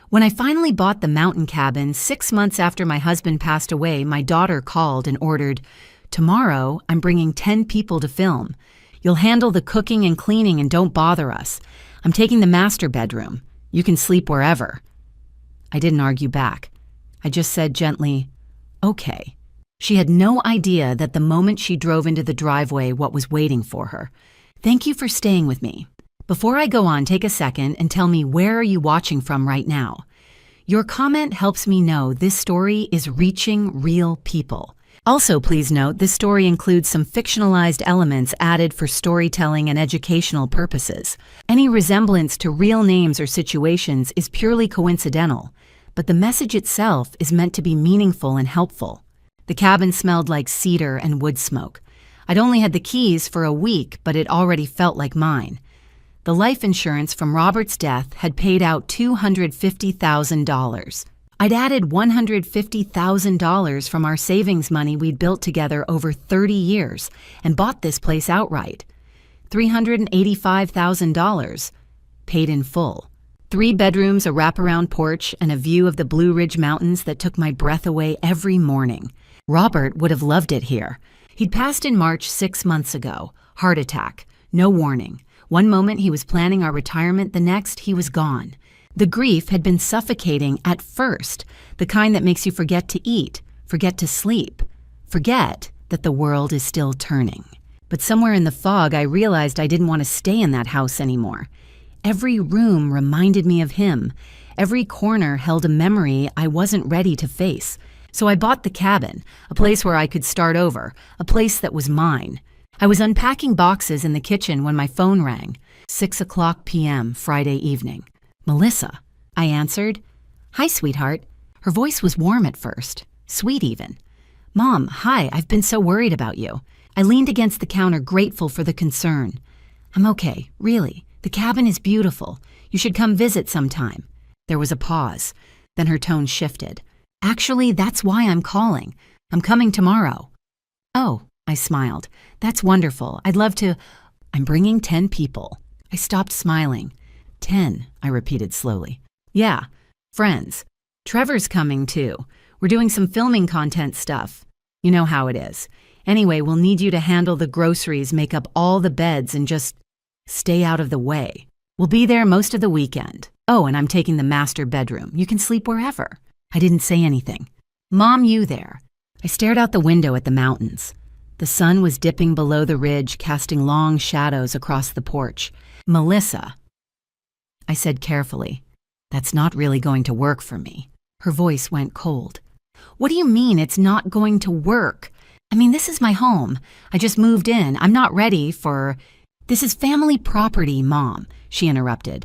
When I finally bought the mountain cabin 6 months after my husband passed away, my daughter called and ordered, "Tomorrow, I'm bringing 10 people to film. You'll handle the cooking and cleaning and don't bother us. I'm taking the master bedroom. You can sleep wherever." I didn't argue back. I just said gently, "Okay." She had no idea that the moment she drove into the driveway, what was waiting for her. "Thank you for staying with me. Before I go on, take a second and tell me, where are you watching from right now? Your comment helps me know this story is reaching real people. Also, please note, this story includes some fictionalized elements added for storytelling and educational purposes. Any resemblance to real names or situations is purely coincidental, but the message itself is meant to be meaningful and helpful." The cabin smelled like cedar and wood smoke. I'd only had the keys for a week, but it already felt like mine. The life insurance from Robert's death had paid out $250,000. I'd added $150,000 from our savings money we'd built together over 30 years and bought this place outright. $385,000, paid in full. 3 bedrooms, a wraparound porch, and a view of the Blue Ridge Mountains that took my breath away every morning. Robert would have loved it here. He'd passed in March 6 months ago. Heart attack. No warning. One moment he was planning our retirement, the next he was gone. The grief had been suffocating at first, the kind that makes you forget to eat, forget to sleep, forget that the world is still turning. But somewhere in the fog, I realized I didn't want to stay in that house anymore. Every room reminded me of him. Every corner held a memory I wasn't ready to face. So I bought the cabin, a place where I could start over, a place that was mine. I was unpacking boxes in the kitchen when my phone rang. 6:00 p.m. Friday evening. "Melissa," I answered. "Hi, sweetheart." Her voice was warm at first, sweet even. "Mom, hi, I've been so worried about you." I leaned against the counter, grateful for the concern. "I'm okay, really. The cabin is beautiful. You should come visit sometime." There was a pause. Then her tone shifted. "Actually, that's why I'm calling. I'm coming tomorrow." "Oh," I smiled. "That's wonderful. I'd love to." "I'm bringing 10 people." I stopped smiling. 10, I repeated slowly. "Yeah, friends. Trevor's coming too. We're doing some filming content stuff. You know how it is. Anyway, we'll need you to handle the groceries, make up all the beds, and just stay out of the way. We'll be there most of the weekend. Oh, and I'm taking the master bedroom. You can sleep wherever." I didn't say anything. "Mom, you there?" I stared out the window at the mountains. The sun was dipping below the ridge, casting long shadows across the porch. "Melissa," I said carefully, "that's not really going to work for me." Her voice went cold. "What do you mean it's not going to work? I mean, this is my home. I just moved in. I'm not ready for—" "This is family property, Mom," she interrupted.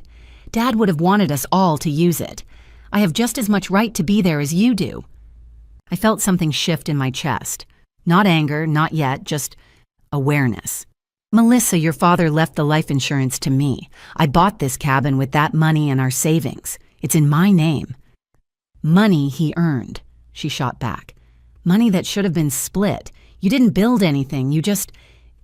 "Dad would have wanted us all to use it. I have just as much right to be there as you do." I felt something shift in my chest. Not anger, not yet, just awareness. "Melissa, your father left the life insurance to me. I bought this cabin with that money and our savings. It's in my name." "Money he earned," she shot back. "Money that should have been split. You didn't build anything, you just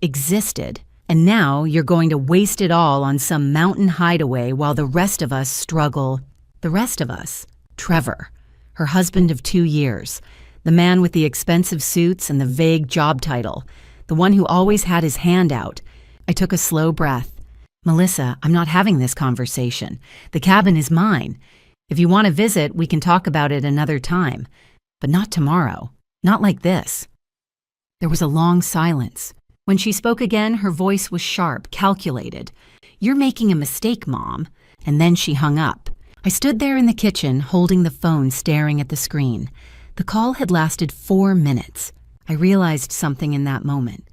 existed. And now you're going to waste it all on some mountain hideaway while the rest of us struggle." The rest of us? Trevor, her husband of 2 years. The man with the expensive suits and the vague job title. The one who always had his hand out. I took a slow breath. "Melissa, I'm not having this conversation. The cabin is mine. If you want to visit, we can talk about it another time. But not tomorrow. Not like this." There was a long silence. When she spoke again, her voice was sharp, calculated. "You're making a mistake, Mom." And then she hung up. I stood there in the kitchen, holding the phone, staring at the screen. The call had lasted 4 minutes. I realized something in that moment.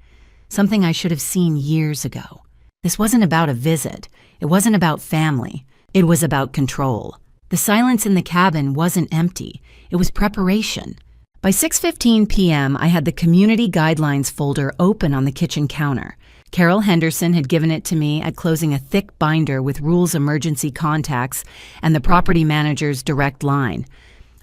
Something I should have seen years ago. This wasn't about a visit. It wasn't about family. It was about control. The silence in the cabin wasn't empty. It was preparation. By 6:15 p.m., I had the community guidelines folder open on the kitchen counter. Carol Henderson had given it to me at closing a thick binder with rules emergency contacts and the property manager's direct line.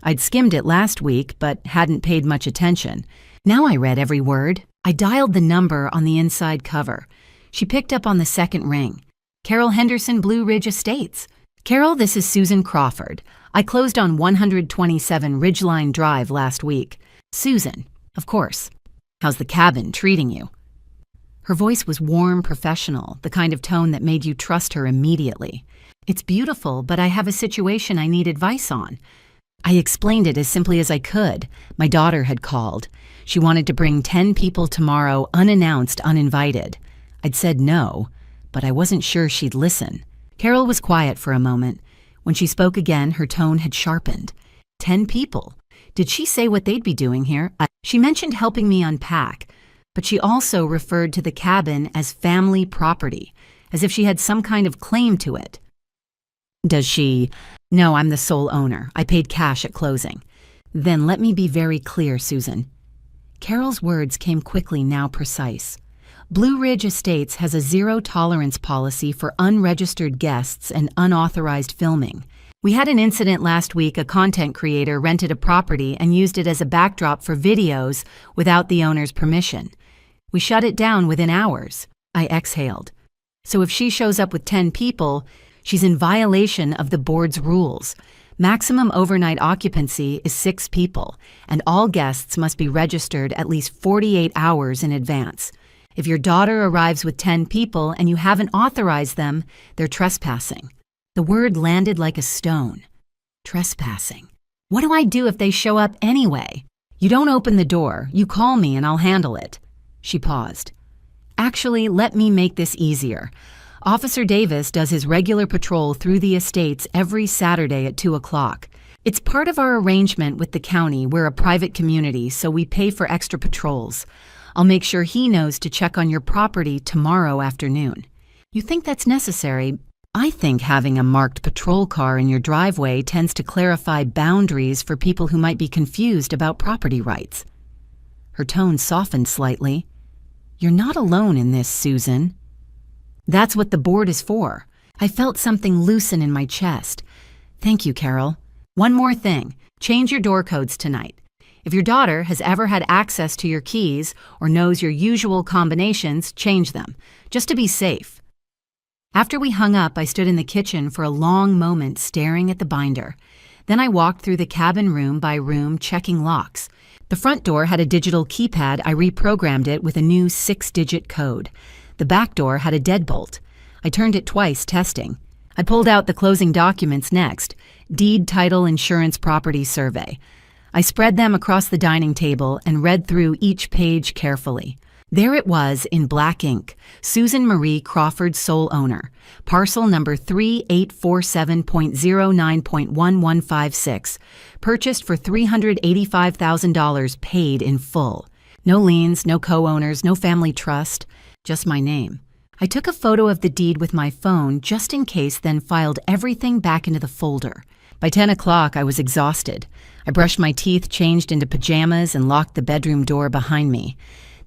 I'd skimmed it last week, but hadn't paid much attention. Now I read every word. I dialed the number on the inside cover. She picked up on the second ring. "Carol Henderson, Blue Ridge Estates." "Carol, this is Susan Crawford. I closed on 127 Ridgeline Drive last week. Susan, of course. How's the cabin treating you? Her voice was warm, professional, the kind of tone that made you trust her immediately. It's beautiful, but I have a situation I need advice on. I explained it as simply as I could. My daughter had called. She wanted to bring 10 people tomorrow, unannounced, uninvited. I'd said no, but I wasn't sure she'd listen. Carol was quiet for a moment. When she spoke again, her tone had sharpened. 10 people. Did she say what they'd be doing here? She mentioned helping me unpack, but she also referred to the cabin as family property, as if she had some kind of claim to it. Does she? No, I'm the sole owner. I paid cash at closing. Then let me be very clear, Susan. Carol's words came quickly, now precise. Blue Ridge Estates has a zero-tolerance policy for unregistered guests and unauthorized filming. We had an incident last week. A content creator rented a property and used it as a backdrop for videos without the owner's permission. We shut it down within hours. I exhaled. So if she shows up with 10 people, she's in violation of the board's rules. Maximum overnight occupancy is 6 people, and all guests must be registered at least 48 hours in advance. If your daughter arrives with 10 people and you haven't authorized them, they're trespassing. The word landed like a stone. Trespassing. What do I do if they show up anyway? You don't open the door. You call me and I'll handle it. She paused. Actually, let me make this easier. Officer Davis does his regular patrol through the estates every Saturday at 2 o'clock. It's part of our arrangement with the county. We're a private community, so we pay for extra patrols. I'll make sure he knows to check on your property tomorrow afternoon. You think that's necessary? I think having a marked patrol car in your driveway tends to clarify boundaries for people who might be confused about property rights. Her tone softened slightly. You're not alone in this, Susan. That's what the board is for. I felt something loosen in my chest. Thank you, Carol. One more thing. Change your door codes tonight. If your daughter has ever had access to your keys or knows your usual combinations, change them, just to be safe. After we hung up, I stood in the kitchen for a long moment staring at the binder. Then I walked through the cabin room by room, checking locks. The front door had a digital keypad. I reprogrammed it with a new 6-digit code. The back door had a deadbolt. I turned it twice, testing. I pulled out the closing documents next. Deed, title, insurance, property survey. I spread them across the dining table and read through each page carefully. There it was in black ink. Susan Marie Crawford, sole owner. Parcel number 3847.09.1156. Purchased for $385,000, paid in full. No liens, no co-owners, no family trust. Just my name. I took a photo of the deed with my phone just in case, then filed everything back into the folder. By 10 o'clock, I was exhausted. I brushed my teeth, changed into pajamas, and locked the bedroom door behind me.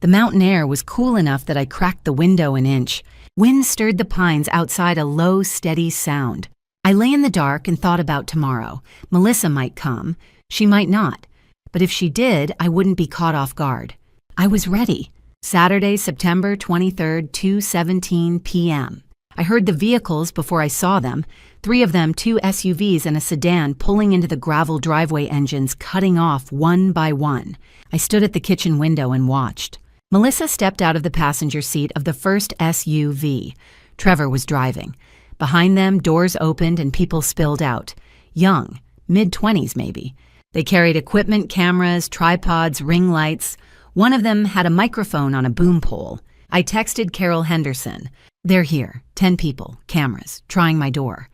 The mountain air was cool enough that I cracked the window an inch. Wind stirred the pines outside, a low, steady sound. I lay in the dark and thought about tomorrow. Melissa might come. She might not. But if she did, I wouldn't be caught off guard. I was ready. Saturday, September 23rd, 2:17 p.m. I heard the vehicles before I saw them. 3 of them, 2 SUVs and a sedan, pulling into the gravel driveway, engines cutting off one by one. I stood at the kitchen window and watched. Melissa stepped out of the passenger seat of the first SUV. Trevor was driving. Behind them, doors opened and people spilled out. Young, mid-20s maybe. They carried equipment, cameras, tripods, ring lights. One of them had a microphone on a boom pole. I texted Carol Henderson. They're here, 10 people, cameras, trying my door.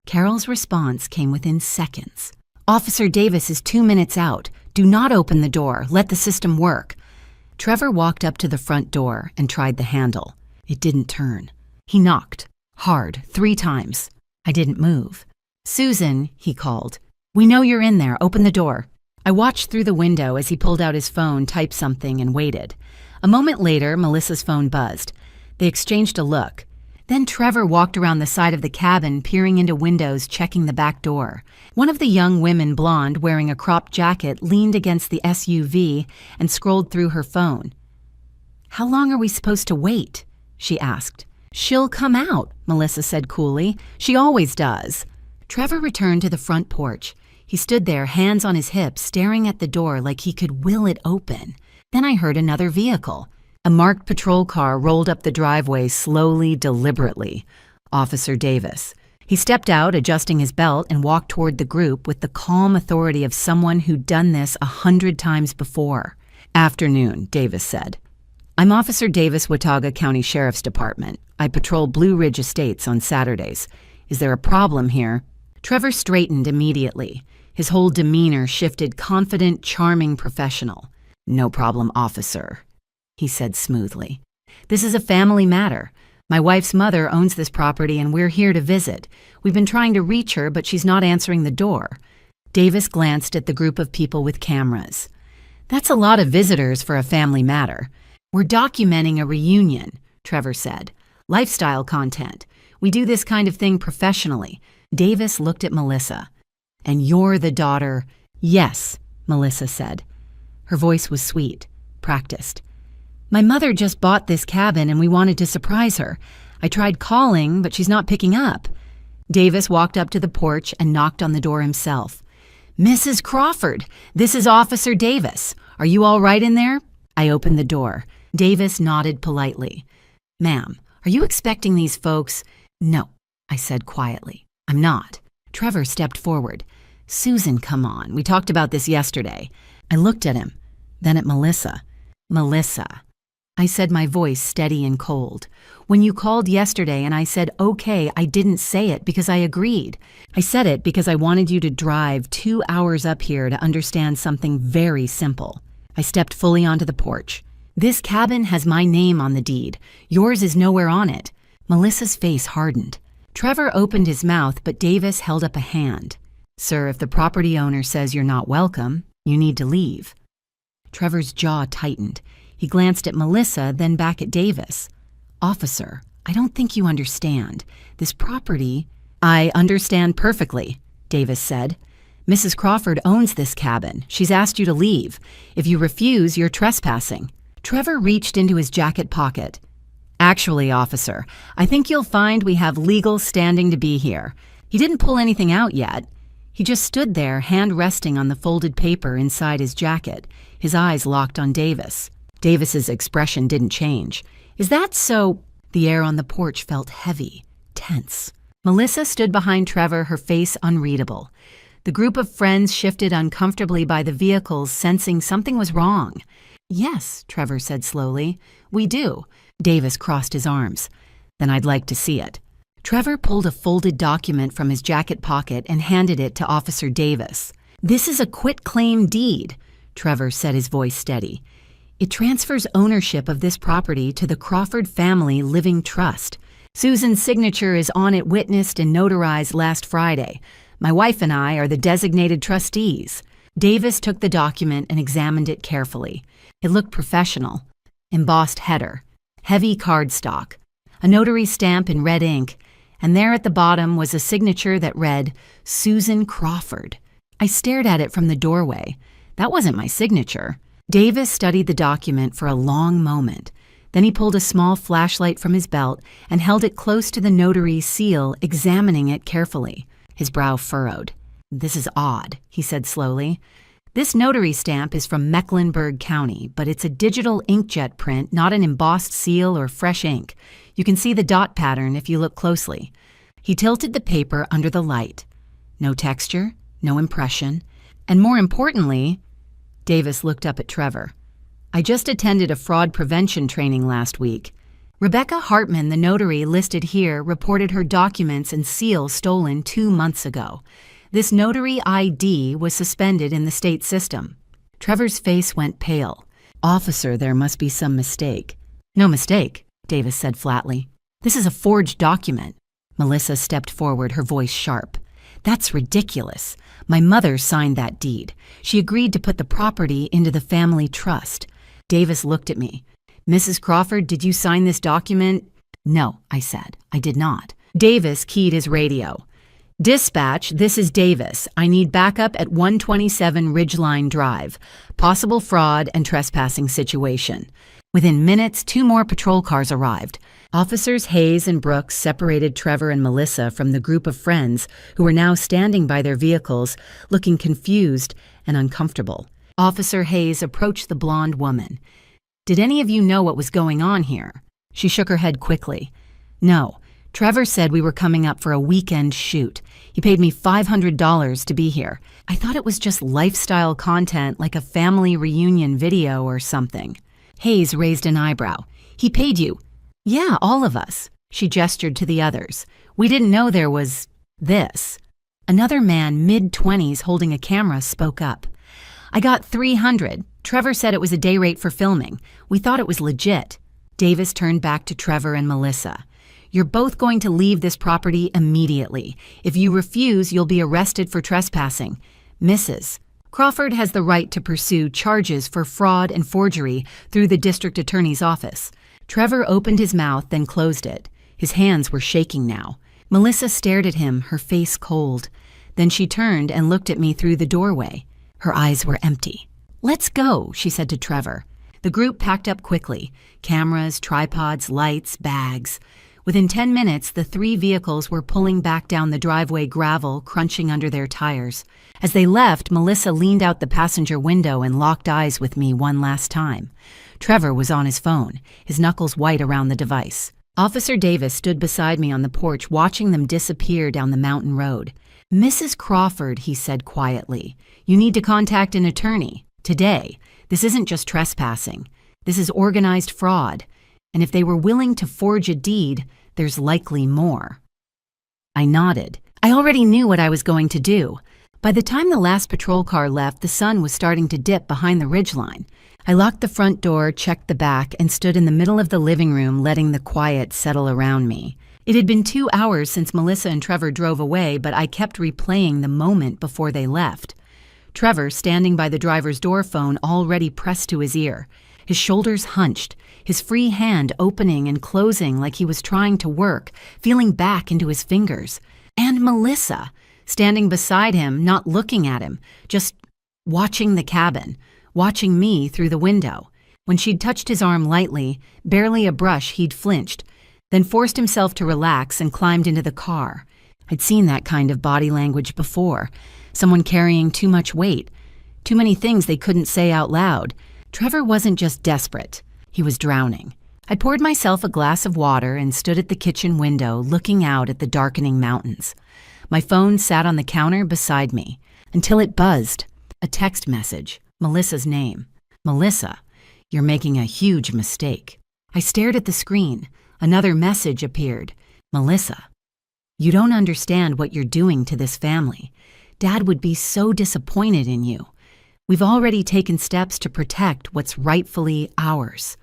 Carol's response came within seconds. Officer Davis is 2 minutes out. Do not open the door. Let the system work. Trevor walked up to the front door and tried the handle. It didn't turn. He knocked, hard, 3 times. I didn't move. Susan, he called. We know you're in there. Open the door. I watched through the window as he pulled out his phone, typed something, and waited. A moment later, Melissa's phone buzzed. They exchanged a look. Then Trevor walked around the side of the cabin, peering into windows, checking the back door. One of the young women, blonde, wearing a cropped jacket, leaned against the SUV and scrolled through her phone. How long are we supposed to wait? She asked. She'll come out, Melissa said coolly. She always does. Trevor returned to the front porch. He stood there, hands on his hips, staring at the door like he could will it open. Then I heard another vehicle. A marked patrol car rolled up the driveway slowly, deliberately. Officer Davis. He stepped out, adjusting his belt, and walked toward the group with the calm authority of someone who'd done this 100 times before. "Afternoon," Davis said. "I'm Officer Davis, Watauga County Sheriff's Department. I patrol Blue Ridge Estates on Saturdays. Is there a problem here?" Trevor straightened immediately. His whole demeanor shifted, confident, charming, professional. "No problem, officer," he said smoothly. "This is a family matter. My wife's mother owns this property and we're here to visit. We've been trying to reach her, but she's not answering the door." Davis glanced at the group of people with cameras. "That's a lot of visitors for a family matter." "We're documenting a reunion," Trevor said. "Lifestyle content. We do this kind of thing professionally." Davis looked at Melissa. "And you're the daughter?" "Yes," Melissa said. Her voice was sweet, practiced. "My mother just bought this cabin and we wanted to surprise her. I tried calling, but she's not picking up." Davis walked up to the porch and knocked on the door himself. "Mrs. Crawford, this is Officer Davis. Are you all right in there?" I opened the door. Davis nodded politely. "Ma'am, are you expecting these folks?" "No," I said quietly. "I'm not." Trevor stepped forward. "Susan, come on. We talked about this yesterday." I looked at him, then at Melissa. "Melissa," I said, my voice steady and cold. "When you called yesterday and I said, okay, I didn't say it because I agreed. I said it because I wanted you to drive 2 hours up here to understand something very simple." I stepped fully onto the porch. "This cabin has my name on the deed. Yours is nowhere on it." Melissa's face hardened. Trevor opened his mouth, but Davis held up a hand. "Sir, if the property owner says you're not welcome, you need to leave." Trevor's jaw tightened. He glanced at Melissa, then back at Davis. "Officer, I don't think you understand. This property—" "I understand perfectly," Davis said. "Mrs. Crawford owns this cabin. She's asked you to leave. If you refuse, you're trespassing." Trevor reached into his jacket pocket. "Actually, officer, I think you'll find we have legal standing to be here." He didn't pull anything out yet. He just stood there, hand resting on the folded paper inside his jacket, his eyes locked on Davis. Davis's expression didn't change. "Is that so—" The air on the porch felt heavy, tense. Melissa stood behind Trevor, her face unreadable. The group of friends shifted uncomfortably by the vehicles, sensing something was wrong. "Yes," Trevor said slowly. "We do." Davis crossed his arms. "Then I'd like to see it." Trevor pulled a folded document from his jacket pocket and handed it to Officer Davis. "This is a quitclaim deed," Trevor said, his voice steady. "It transfers ownership of this property to the Crawford Family Living Trust. Susan's signature is on it, witnessed and notarized last Friday. My wife and I are the designated trustees." Davis took the document and examined it carefully. It looked professional. Embossed header, heavy cardstock, a notary stamp in red ink, and there at the bottom was a signature that read, "Susan Crawford." I stared at it from the doorway. That wasn't my signature. Davis studied the document for a long moment. Then he pulled a small flashlight from his belt and held it close to the notary's seal, examining it carefully. His brow furrowed. "This is odd," he said slowly. "This notary stamp is from Mecklenburg County, but it's a digital inkjet print, not an embossed seal or fresh ink. You can see the dot pattern if you look closely." He tilted the paper under the light. No texture, no impression, and more importantly, Davis looked up at Trevor. "I just attended a fraud prevention training last week. Rebecca Hartman, the notary listed here, reported her documents and seal stolen 2 months ago. This notary ID was suspended in the state system." Trevor's face went pale. "Officer, there must be some mistake." "No mistake," Davis said flatly. "This is a forged document." Melissa stepped forward, her voice sharp. "That's ridiculous. My mother signed that deed. She agreed to put the property into the family trust." Davis looked at me. "Mrs. Crawford, did you sign this document?" "No," I said. "I did not." Davis keyed his radio. "Dispatch, this is Davis. I need backup at 127 Ridgeline Drive. Possible fraud and trespassing situation." Within minutes, 2 more patrol cars arrived. Officers Hayes and Brooks separated Trevor and Melissa from the group of friends who were now standing by their vehicles, looking confused and uncomfortable. Officer Hayes approached the blonde woman. "Did any of you know what was going on here?" She shook her head quickly. "No. Trevor said we were coming up for a weekend shoot. He paid me $500 to be here. I thought it was just lifestyle content like a family reunion video or something." Hayes raised an eyebrow. "He paid you?" "Yeah, all of us." She gestured to the others. "We didn't know there was this." Another man, mid-20s, holding a camera, spoke up. "I got $300. Trevor said it was a day rate for filming. We thought it was legit." Davis turned back to Trevor and Melissa. "You're both going to leave this property immediately. If you refuse, you'll be arrested for trespassing. Mrs. Crawford has the right to pursue charges for fraud and forgery through the district attorney's office." Trevor opened his mouth, then closed it. His hands were shaking now. Melissa stared at him, her face cold. Then she turned and looked at me through the doorway. Her eyes were empty. "Let's go," she said to Trevor. The group packed up quickly. Cameras, tripods, lights, bags. Within 10 minutes, the 3 vehicles were pulling back down the driveway gravel, crunching under their tires. As they left, Melissa leaned out the passenger window and locked eyes with me one last time. Trevor was on his phone, his knuckles white around the device. Officer Davis stood beside me on the porch, watching them disappear down the mountain road. "Mrs. Crawford," he said quietly, "you need to contact an attorney. Today. This isn't just trespassing. This is organized fraud. And if they were willing to forge a deed, there's likely more." I nodded. I already knew what I was going to do. By the time the last patrol car left, the sun was starting to dip behind the ridgeline. I locked the front door, checked the back, and stood in the middle of the living room, letting the quiet settle around me. It had been 2 hours since Melissa and Trevor drove away, but I kept replaying the moment before they left. Trevor, standing by the driver's door phone, already pressed to his ear. His shoulders hunched, his free hand opening and closing like he was trying to work, feeling back into his fingers. And Melissa, standing beside him, not looking at him, just watching the cabin, watching me through the window. When she'd touched his arm lightly, barely a brush, he'd flinched, then forced himself to relax and climbed into the car. I'd seen that kind of body language before. Someone carrying too much weight, too many things they couldn't say out loud. Trevor wasn't just desperate. He was drowning. I poured myself a glass of water and stood at the kitchen window, looking out at the darkening mountains. My phone sat on the counter beside me, until it buzzed. A text message. Melissa's name. "Melissa, you're making a huge mistake." I stared at the screen. Another message appeared. "Melissa, you don't understand what you're doing to this family. Dad would be so disappointed in you. We've already taken steps to protect what's rightfully ours.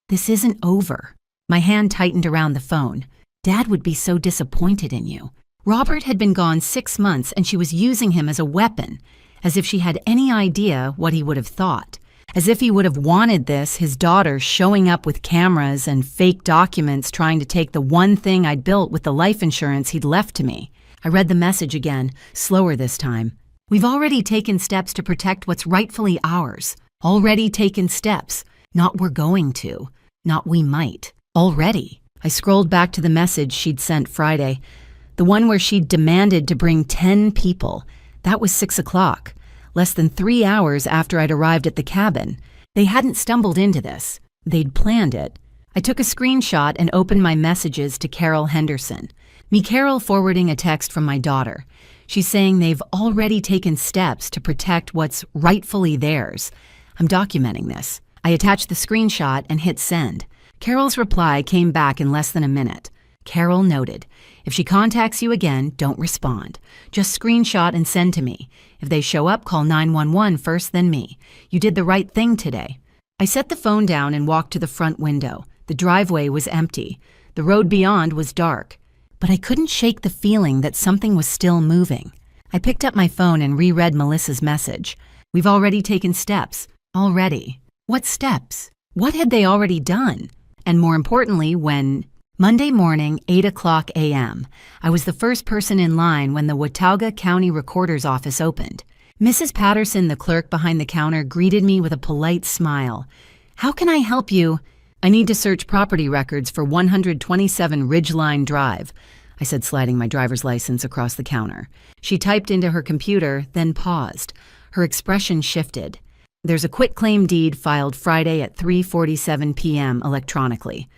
This isn't over." My hand tightened around the phone. "Dad would be so disappointed in you." Robert had been gone 6 months and she was using him as a weapon, as if she had any idea what he would have thought. As if he would have wanted this, his daughter showing up with cameras and fake documents trying to take the one thing I'd built with the life insurance he'd left to me. I read the message again, slower this time. "We've already taken steps to protect what's rightfully ours. Already taken steps. Not we're going to. Not we might. Already." I scrolled back to the message she'd sent Friday. The one where she'd demanded to bring 10 people. That was 6 o'clock. Less than 3 hours after I'd arrived at the cabin. They hadn't stumbled into this. They'd planned it. I took a screenshot and opened my messages to Carol Henderson. Me Carol forwarding a text from my daughter. She's saying they've already taken steps to protect what's rightfully theirs. I'm documenting this. I attached the screenshot and hit send. Carol's reply came back in less than a minute. Carol noted, "If she contacts you again, don't respond. Just screenshot and send to me. If they show up, call 911 first, then me. You did the right thing today." I set the phone down and walked to the front window. The driveway was empty. The road beyond was dark. But I couldn't shake the feeling that something was still moving. I picked up my phone and reread Melissa's message. "We've already taken steps. Already." What steps? What had they already done? And more importantly, when... Monday morning, 8 o'clock a.m. I was the first person in line when the Watauga County Recorder's office opened. Mrs. Patterson, the clerk behind the counter, greeted me with a polite smile. How can I help you? I need to search property records for 127 Ridgeline Drive, I said, sliding my driver's license across the counter. She typed into her computer, then paused. Her expression shifted. There's a quitclaim deed filed Friday at 3:47 p.m. electronically,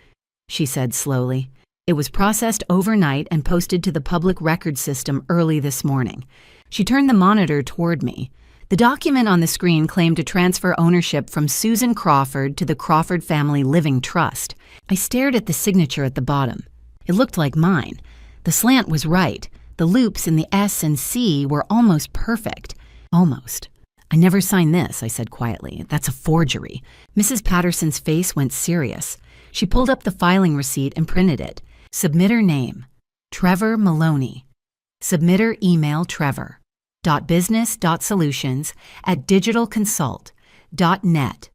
she said slowly. It was processed overnight and posted to the public record system early this morning. She turned the monitor toward me. The document on the screen claimed to transfer ownership from Susan Crawford to the Crawford Family Living Trust. I stared at the signature at the bottom. It looked like mine. The slant was right. The loops in the S and C were almost perfect. Almost. I never signed this, I said quietly. That's a forgery. Mrs. Patterson's face went serious. She pulled up the filing receipt and printed it. Submitter name, Trevor Maloney. Submitter email, trevor.business.solutions@digitalconsult.net.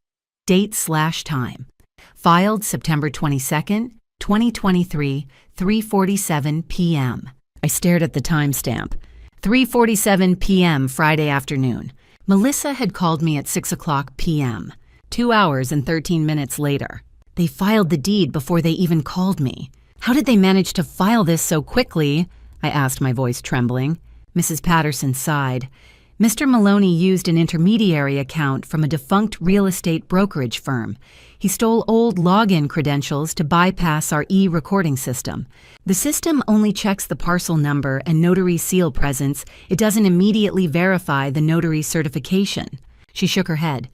Date/time. Filed September 22nd, 2023, 3:47 p.m. I stared at the timestamp. 3:47 p.m. Friday afternoon. Melissa had called me at 6:00 p.m., 2 hours and 13 minutes later. They filed the deed before they even called me. How did they manage to file this so quickly? I asked, my voice trembling. Mrs. Patterson sighed. Mr. Maloney used an intermediary account from a defunct real estate brokerage firm. He stole old login credentials to bypass our e-recording system. The system only checks the parcel number and notary seal presence. It doesn't immediately verify the notary certification. She shook her head.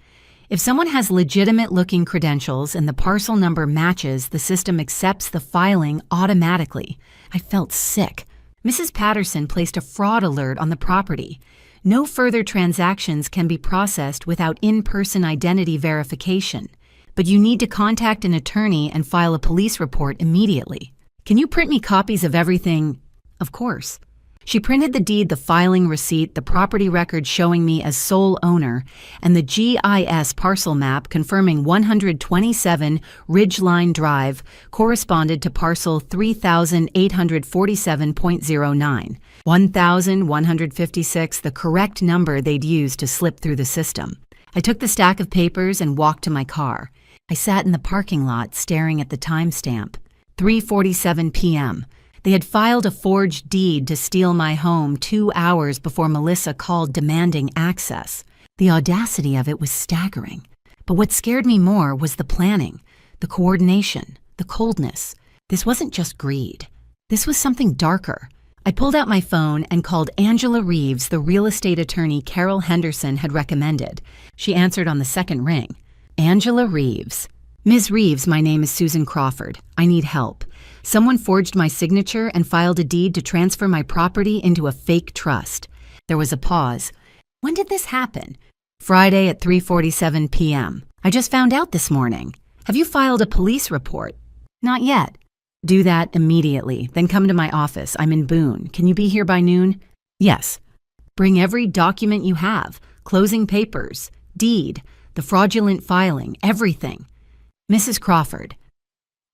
If someone has legitimate-looking credentials and the parcel number matches, the system accepts the filing automatically. I felt sick. Mrs. Patterson placed a fraud alert on the property. No further transactions can be processed without in-person identity verification. But you need to contact an attorney and file a police report immediately. Can you print me copies of everything? Of course. She printed the deed, the filing receipt, the property record showing me as sole owner, and the GIS parcel map confirming 127 Ridgeline Drive corresponded to parcel 3847.09. 1156, the correct number they'd used to slip through the system. I took the stack of papers and walked to my car. I sat in the parking lot staring at the timestamp. 3:47 p.m. They had filed a forged deed to steal my home 2 hours before Melissa called demanding access. The audacity of it was staggering. But what scared me more was the planning, the coordination, the coldness. This wasn't just greed. This was something darker. I pulled out my phone and called Angela Reeves, the real estate attorney Carol Henderson had recommended. She answered on the second ring. Angela Reeves. Ms. Reeves, my name is Susan Crawford. I need help. Someone forged my signature and filed a deed to transfer my property into a fake trust. There was a pause. When did this happen? Friday at 3:47 p.m. I just found out this morning. Have you filed a police report? Not yet. Do that immediately, then come to my office. I'm in Boone. Can you be here by noon? Yes. Bring every document you have, closing papers, deed, the fraudulent filing, everything. Mrs. Crawford.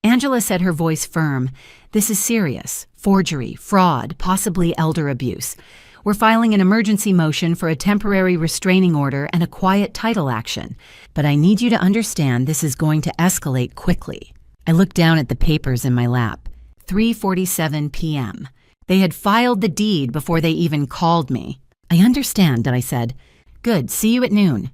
Angela said, her voice firm. This is serious. Forgery, fraud, possibly elder abuse. We're filing an emergency motion for a temporary restraining order and a quiet title action. But I need you to understand this is going to escalate quickly. I looked down at the papers in my lap. 3:47 p.m. They had filed the deed before they even called me. I understand, I said. Good, see you at noon.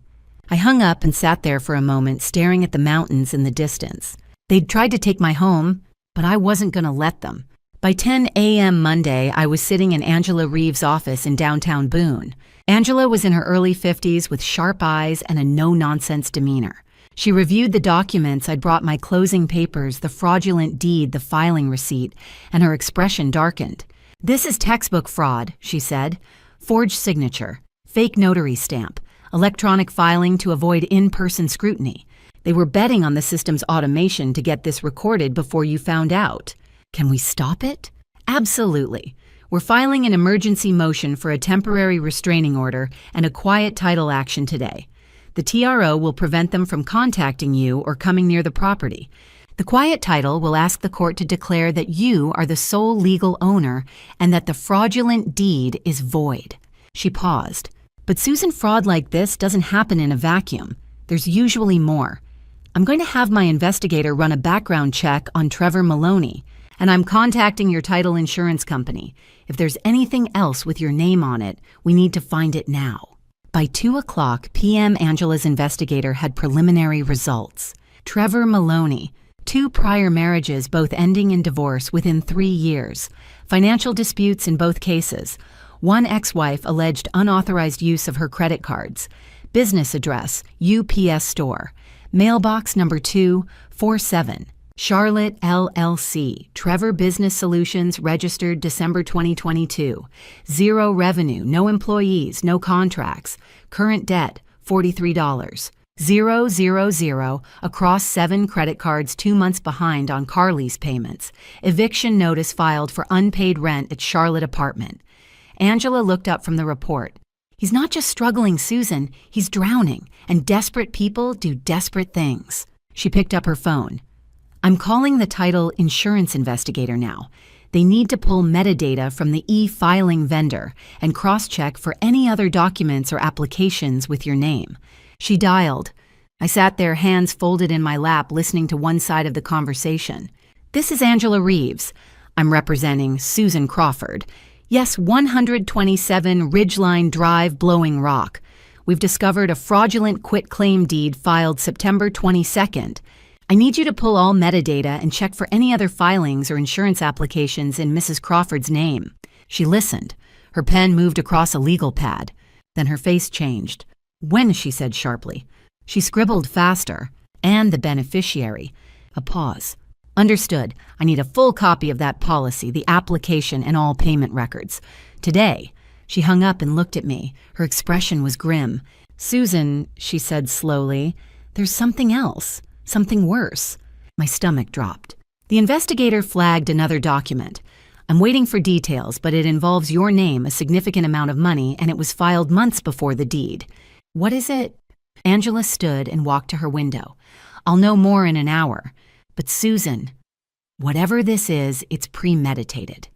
I hung up and sat there for a moment, staring at the mountains in the distance. They'd tried to take my home, but I wasn't going to let them. By 10 a.m. Monday, I was sitting in Angela Reeves' office in downtown Boone. Angela was in her early 50s with sharp eyes and a no-nonsense demeanor. She reviewed the documents I'd brought, my closing papers, the fraudulent deed, the filing receipt, and her expression darkened. This is textbook fraud, she said. Forged signature, fake notary stamp, electronic filing to avoid in-person scrutiny. They were betting on the system's automation to get this recorded before you found out. Can we stop it? Absolutely. We're filing an emergency motion for a temporary restraining order and a quiet title action today. The TRO will prevent them from contacting you or coming near the property. The quiet title will ask the court to declare that you are the sole legal owner and that the fraudulent deed is void. She paused. But Susan, fraud like this doesn't happen in a vacuum. There's usually more. I'm going to have my investigator run a background check on Trevor Maloney, and I'm contacting your title insurance company. If there's anything else with your name on it, we need to find it now." By 2:00 p.m., Angela's investigator had preliminary results. Trevor Maloney, 2 prior marriages, both ending in divorce within 3 years. Financial disputes in both cases. One ex-wife alleged unauthorized use of her credit cards. Business address, UPS store. Mailbox number 247. Charlotte, LLC. Trevor Business Solutions, registered December 2022. 0 revenue, no employees, no contracts. Current debt, $43. 000 across 7 credit cards, 2 months behind on car lease payments. Eviction notice filed for unpaid rent at Charlotte apartment. Angela looked up from the report. "He's not just struggling, Susan, he's drowning, and desperate people do desperate things." She picked up her phone. "I'm calling the title insurance investigator now. They need to pull metadata from the e-filing vendor and cross-check for any other documents or applications with your name." She dialed. I sat there, hands folded in my lap, listening to one side of the conversation. "This is Angela Reeves. I'm representing Susan Crawford. Yes, 127 Ridgeline Drive, Blowing Rock. We've discovered a fraudulent quitclaim deed filed September 22nd. I need you to pull all metadata and check for any other filings or insurance applications in Mrs. Crawford's name." She listened. Her pen moved across a legal pad. Then her face changed. "When?" she said sharply. She scribbled faster. "And the beneficiary." A pause. "Understood. I need a full copy of that policy, the application, and all payment records. Today." She hung up and looked at me. Her expression was grim. "Susan," she said slowly, "there's something else. Something worse." My stomach dropped. The investigator flagged another document. "I'm waiting for details, but it involves your name, a significant amount of money, and it was filed months before the deed." "What is it?" Angela stood and walked to her window. "I'll know more in an hour. But Susan, whatever this is, it's premeditated.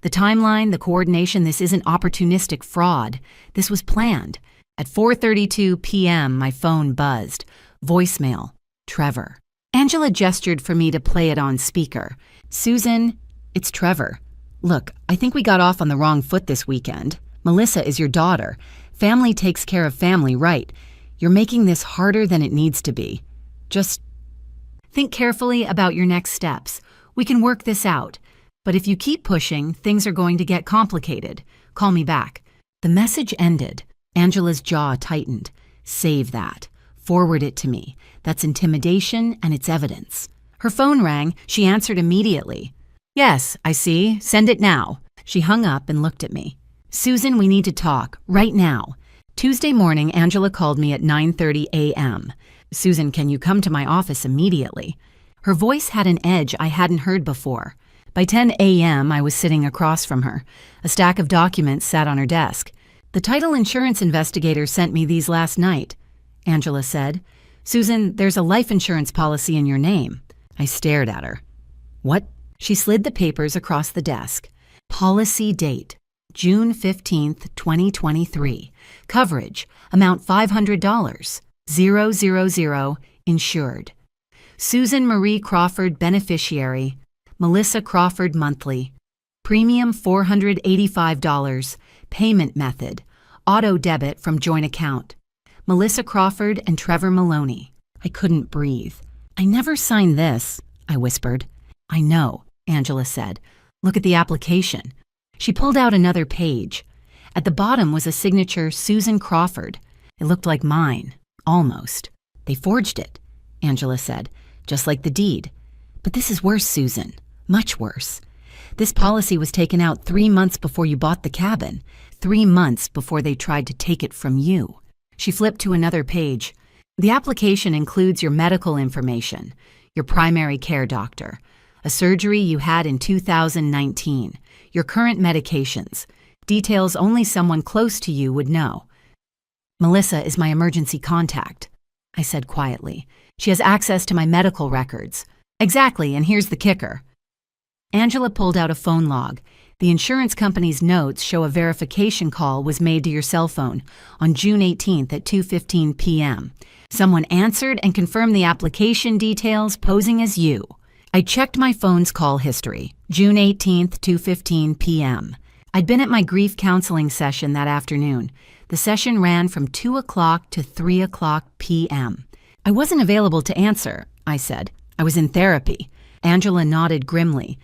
The timeline, the coordination, this isn't opportunistic fraud. This was planned." At 4:32 p.m., my phone buzzed. Voicemail. Trevor. Angela gestured for me to play it on speaker. "Susan, it's Trevor. Look, I think we got off on the wrong foot this weekend. Melissa is your daughter. Family takes care of family, right? You're making this harder than it needs to be. Just think carefully about your next steps. We can work this out. But if you keep pushing, things are going to get complicated. Call me back." The message ended. Angela's jaw tightened. "Save that. Forward it to me. That's intimidation and it's evidence." Her phone rang. She answered immediately. "Yes, I see. Send it now." She hung up and looked at me. "Susan, we need to talk. Right now." Tuesday morning, Angela called me at 9:30 a.m. "Susan, can you come to my office immediately?" Her voice had an edge I hadn't heard before. By 10 a.m., I was sitting across from her. A stack of documents sat on her desk. "The title insurance investigator sent me these last night," Angela said. "Susan, there's a life insurance policy in your name." I stared at her. "What?" She slid the papers across the desk. Policy date, June 15th, 2023. Coverage, amount $500. 000, insured. Susan Marie Crawford, beneficiary. Melissa Crawford, monthly. Premium $485. Payment method, auto debit from joint account. Melissa Crawford and Trevor Maloney. I couldn't breathe. "I never signed this," I whispered. "I know," Angela said. "Look at the application." She pulled out another page. At the bottom was a signature, Susan Crawford. It looked like mine, almost. "They forged it," Angela said, "just like the deed. But this is worse, Susan, much worse. This policy was taken out 3 months before you bought the cabin, 3 months before they tried to take it from you." She flipped to another page. "The application includes your medical information, your primary care doctor, a surgery you had in 2019, your current medications, details only someone close to you would know. Melissa is my emergency contact," I said quietly. "She has access to my medical records." "Exactly, and here's the kicker." Angela pulled out a phone log. The insurance company's notes show a verification call was made to your cell phone on June 18th at 2:15 p.m. Someone answered and confirmed the application details, posing as you. I checked my phone's call history, June 18th, 2:15 p.m. I'd been at my grief counseling session that afternoon. The session ran from 2 o'clock to 3 o'clock p.m. I wasn't available to answer, I said. I was in therapy. Angela nodded grimly.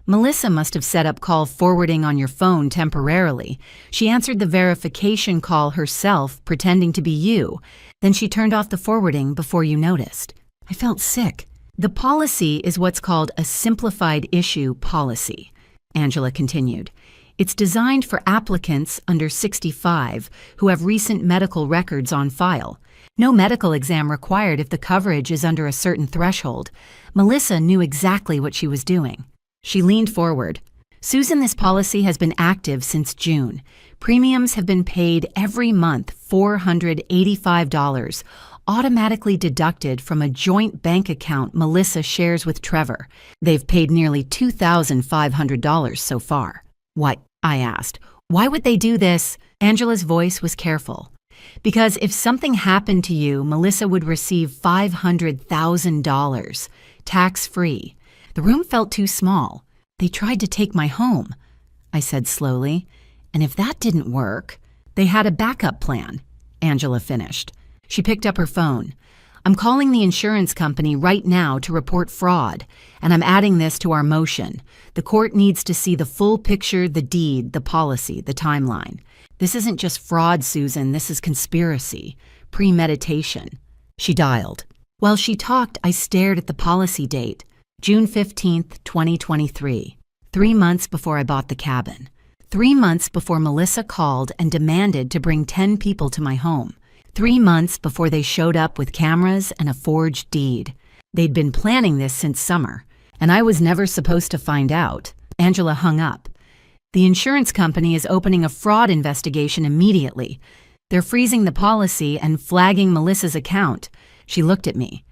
Melissa must have set up call forwarding on your phone temporarily. She answered the verification call herself, pretending to be you. Then she turned off the forwarding before you noticed. I felt sick. The policy is what's called a simplified issue policy, Angela continued. It's designed for applicants under 65 who have recent medical records on file. No medical exam required if the coverage is under a certain threshold. Melissa knew exactly what she was doing. She leaned forward. Susan, this policy has been active since June. Premiums have been paid every month, $485, automatically deducted from a joint bank account Melissa shares with Trevor. They've paid nearly $2,500 so far. What? I asked. Why would they do this? Angela's voice was careful. Because if something happened to you, Melissa would receive $500,000, tax-free. The room felt too small. They tried to take my home, I said slowly. And if that didn't work, they had a backup plan, Angela finished. She picked up her phone. I'm calling the insurance company right now to report fraud, and I'm adding this to our motion. The court needs to see the full picture, the deed, the policy, the timeline. This isn't just fraud, Susan. This is conspiracy, premeditation. She dialed. While she talked, I stared at the policy date, June 15th, 2023, 3 months before I bought the cabin. 3 months before Melissa called and demanded to bring 10 people to my home. 3 months before they showed up with cameras and a forged deed. They'd been planning this since summer, and I was never supposed to find out. Angela hung up. The insurance company is opening a fraud investigation immediately. They're freezing the policy and flagging Melissa's account. She looked at me.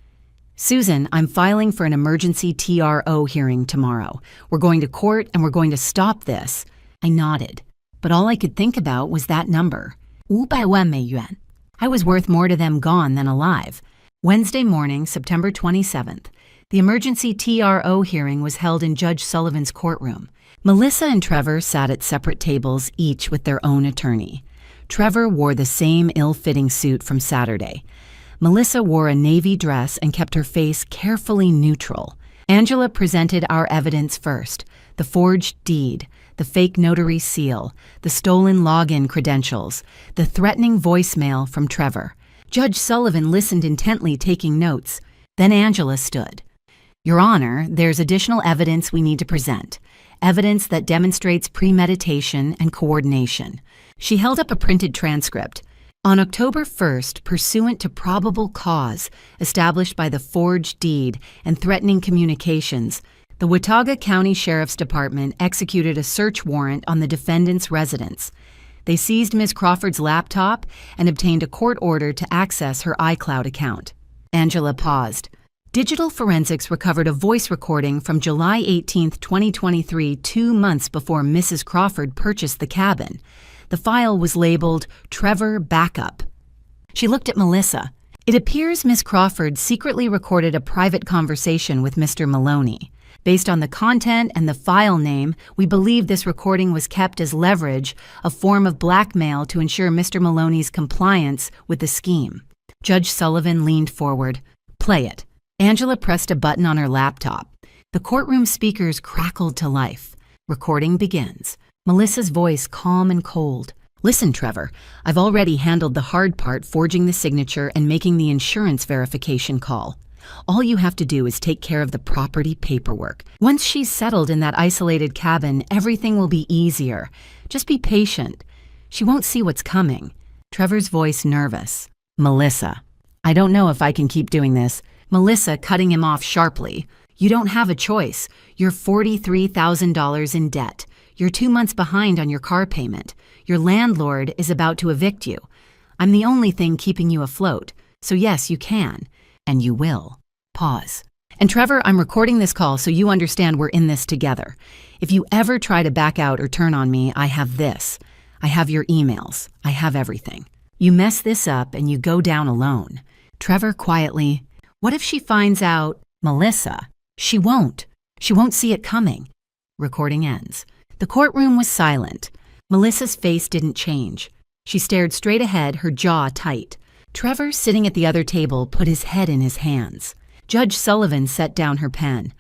Susan, I'm filing for an emergency TRO hearing tomorrow. We're going to court and we're going to stop this. I nodded, but all I could think about was that number. 500万美元. I was worth more to them gone than alive. Wednesday morning, September 27th, the emergency TRO hearing was held in Judge Sullivan's courtroom. Melissa and Trevor sat at separate tables, each with their own attorney. Trevor wore the same ill-fitting suit from Saturday. Melissa wore a navy dress and kept her face carefully neutral. Angela presented our evidence first: the forged deed, the fake notary seal, the stolen login credentials, the threatening voicemail from Trevor. Judge Sullivan listened intently, taking notes. Then Angela stood. Your Honor, there's additional evidence we need to present. Evidence that demonstrates premeditation and coordination. She held up a printed transcript. On October 1st, pursuant to probable cause established by the forged deed and threatening communications, the Watauga County Sheriff's Department executed a search warrant on the defendant's residence. They seized Ms. Crawford's laptop and obtained a court order to access her iCloud account. Angela paused. Digital forensics recovered a voice recording from July 18, 2023, 2 months before Mrs. Crawford purchased the cabin. The file was labeled Trevor Backup. She looked at Melissa. It appears Ms. Crawford secretly recorded a private conversation with Mr. Maloney. Based on the content and the file name, we believe this recording was kept as leverage, a form of blackmail to ensure Mr. Maloney's compliance with the scheme. Judge Sullivan leaned forward. Play it. Angela pressed a button on her laptop. The courtroom speakers crackled to life. Recording begins. Melissa's voice calm and cold. Listen, Trevor, I've already handled the hard part, forging the signature and making the insurance verification call. All you have to do is take care of the property paperwork. Once she's settled in that isolated cabin, everything will be easier. Just be patient. She won't see what's coming. Trevor's voice nervous. Melissa, I don't know if I can keep doing this. Melissa cutting him off sharply. You don't have a choice. You're $43,000 in debt. You're 2 months behind on your car payment. Your landlord is about to evict you. I'm the only thing keeping you afloat. So yes, you can. And you will. Pause. And Trevor, I'm recording this call so you understand we're in this together. If you ever try to back out or turn on me, I have this. I have your emails. I have everything. You mess this up and you go down alone. Trevor quietly, what if she finds out? Melissa, she won't. She won't see it coming. Recording ends. The courtroom was silent. Melissa's face didn't change. She stared straight ahead, her jaw tight. Trevor, sitting at the other table, put his head in his hands. Judge Sullivan set down her pen.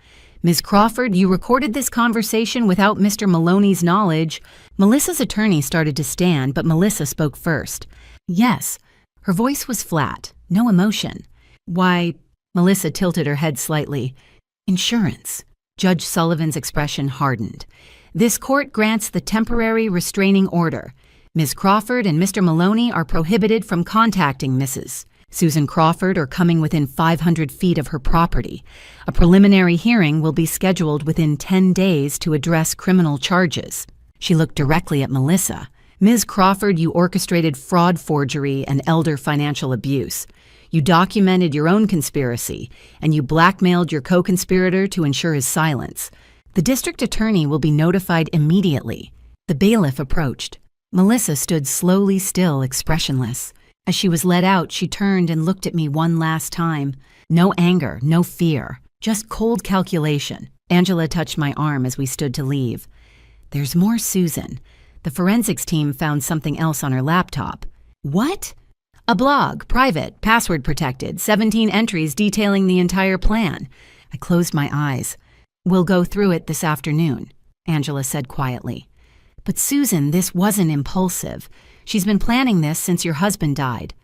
Ms. Crawford, you recorded this conversation without Mr. Maloney's knowledge. Melissa's attorney started to stand, but Melissa spoke first. Yes. Her voice was flat, no emotion. Why, Melissa tilted her head slightly. Insurance. Judge Sullivan's expression hardened. This court grants the temporary restraining order. Ms. Crawford and Mr. Maloney are prohibited from contacting Mrs. Susan Crawford or coming within 500 feet of her property. A preliminary hearing will be scheduled within 10 days to address criminal charges. She looked directly at Melissa. Ms. Crawford, you orchestrated fraud forgery and elder financial abuse. You documented your own conspiracy, and you blackmailed your co-conspirator to ensure his silence. The district attorney will be notified immediately. The bailiff approached. Melissa stood slowly still, expressionless. As she was led out, she turned and looked at me one last time. No anger, no fear, just cold calculation. Angela touched my arm as we stood to leave. There's more, Susan. The forensics team found something else on her laptop. What? A blog, private, password protected, 17 entries detailing the entire plan. I closed my eyes. We'll go through it this afternoon, Angela said quietly. But Susan, this wasn't impulsive. She's been planning this since your husband died.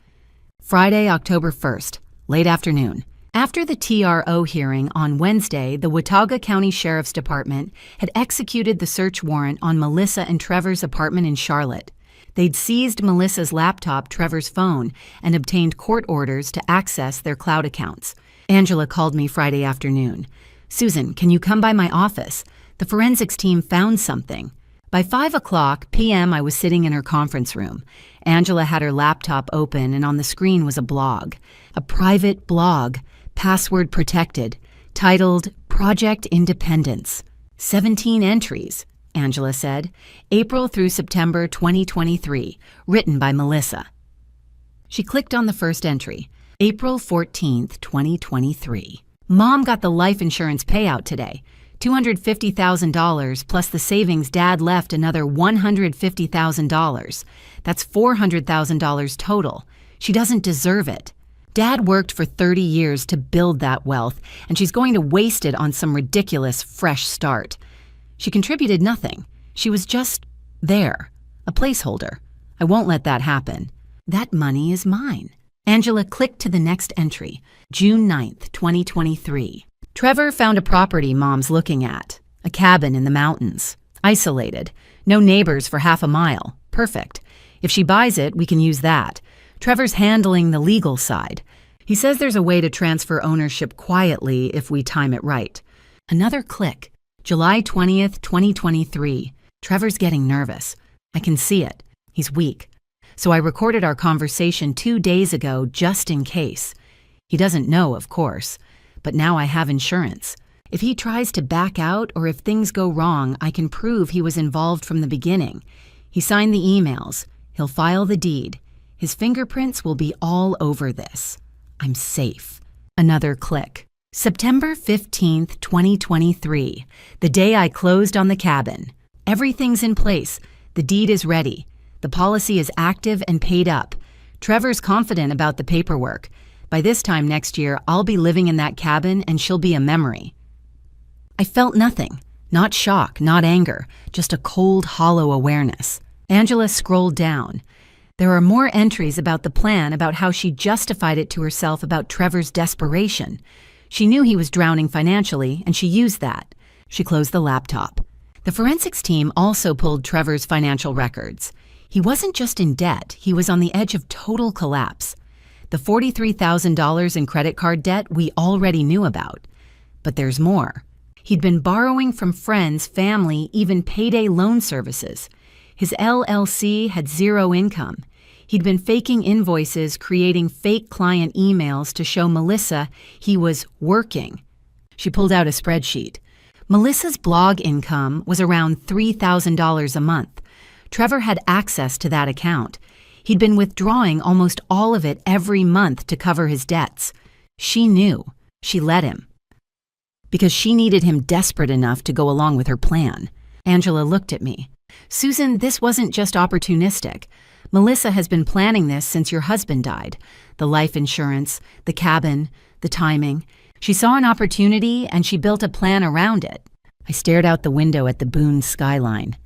Friday, October 1st, late afternoon. After the TRO hearing on Wednesday, the Watauga County Sheriff's Department had executed the search warrant on Melissa and Trevor's apartment in Charlotte. They'd seized Melissa's laptop, Trevor's phone, and obtained court orders to access their cloud accounts. Angela called me Friday afternoon. Susan, can you come by my office? The forensics team found something. By 5:00 p.m., I was sitting in her conference room. Angela had her laptop open, and on the screen was a blog. A private blog, password protected, titled Project Independence. 17 entries, Angela said. April through September 2023, written by Melissa. She clicked on the first entry. April 14th, 2023. Mom got the life insurance payout today. $250,000 plus the savings Dad left another $150,000. That's $400,000 total. She doesn't deserve it. Dad worked for 30 years to build that wealth, and she's going to waste it on some ridiculous fresh start. She contributed nothing. She was just there, a placeholder. I won't let that happen. That money is mine. Angela clicked to the next entry, June 9th, 2023. Trevor found a property Mom's looking at, a cabin in the mountains, isolated, no neighbors for half a mile. Perfect. If she buys it, we can use that. Trevor's handling the legal side. He says there's a way to transfer ownership quietly if we time it right. Another click, July 20th, 2023. Trevor's getting nervous. I can see it. He's weak. So I recorded our conversation 2 days ago just in case. He doesn't know, of course. But now I have insurance. If he tries to back out or if things go wrong, I can prove he was involved from the beginning. He signed the emails. He'll file the deed. His fingerprints will be all over this. I'm safe. Another click. September 15th, 2023, the day I closed on the cabin. Everything's in place. The deed is ready. The policy is active and paid up. Trevor's confident about the paperwork. By this time next year, I'll be living in that cabin and she'll be a memory. I felt nothing. Not shock, not anger, just a cold, hollow awareness. Angela scrolled down. There are more entries about the plan, about how she justified it to herself about Trevor's desperation. She knew he was drowning financially, and she used that. She closed the laptop. The forensics team also pulled Trevor's financial records. He wasn't just in debt, he was on the edge of total collapse. The $43,000 in credit card debt we already knew about. But there's more. He'd been borrowing from friends, family, even payday loan services. His LLC had zero income. He'd been faking invoices, creating fake client emails to show Melissa he was working. She pulled out a spreadsheet. Melissa's blog income was around $3,000 a month. Trevor had access to that account. He'd been withdrawing almost all of it every month to cover his debts. She knew. She let him. Because she needed him desperate enough to go along with her plan. Angela looked at me. Susan, this wasn't just opportunistic. Melissa has been planning this since your husband died. The life insurance, the cabin, the timing. She saw an opportunity and she built a plan around it. I stared out the window at the Boone skyline.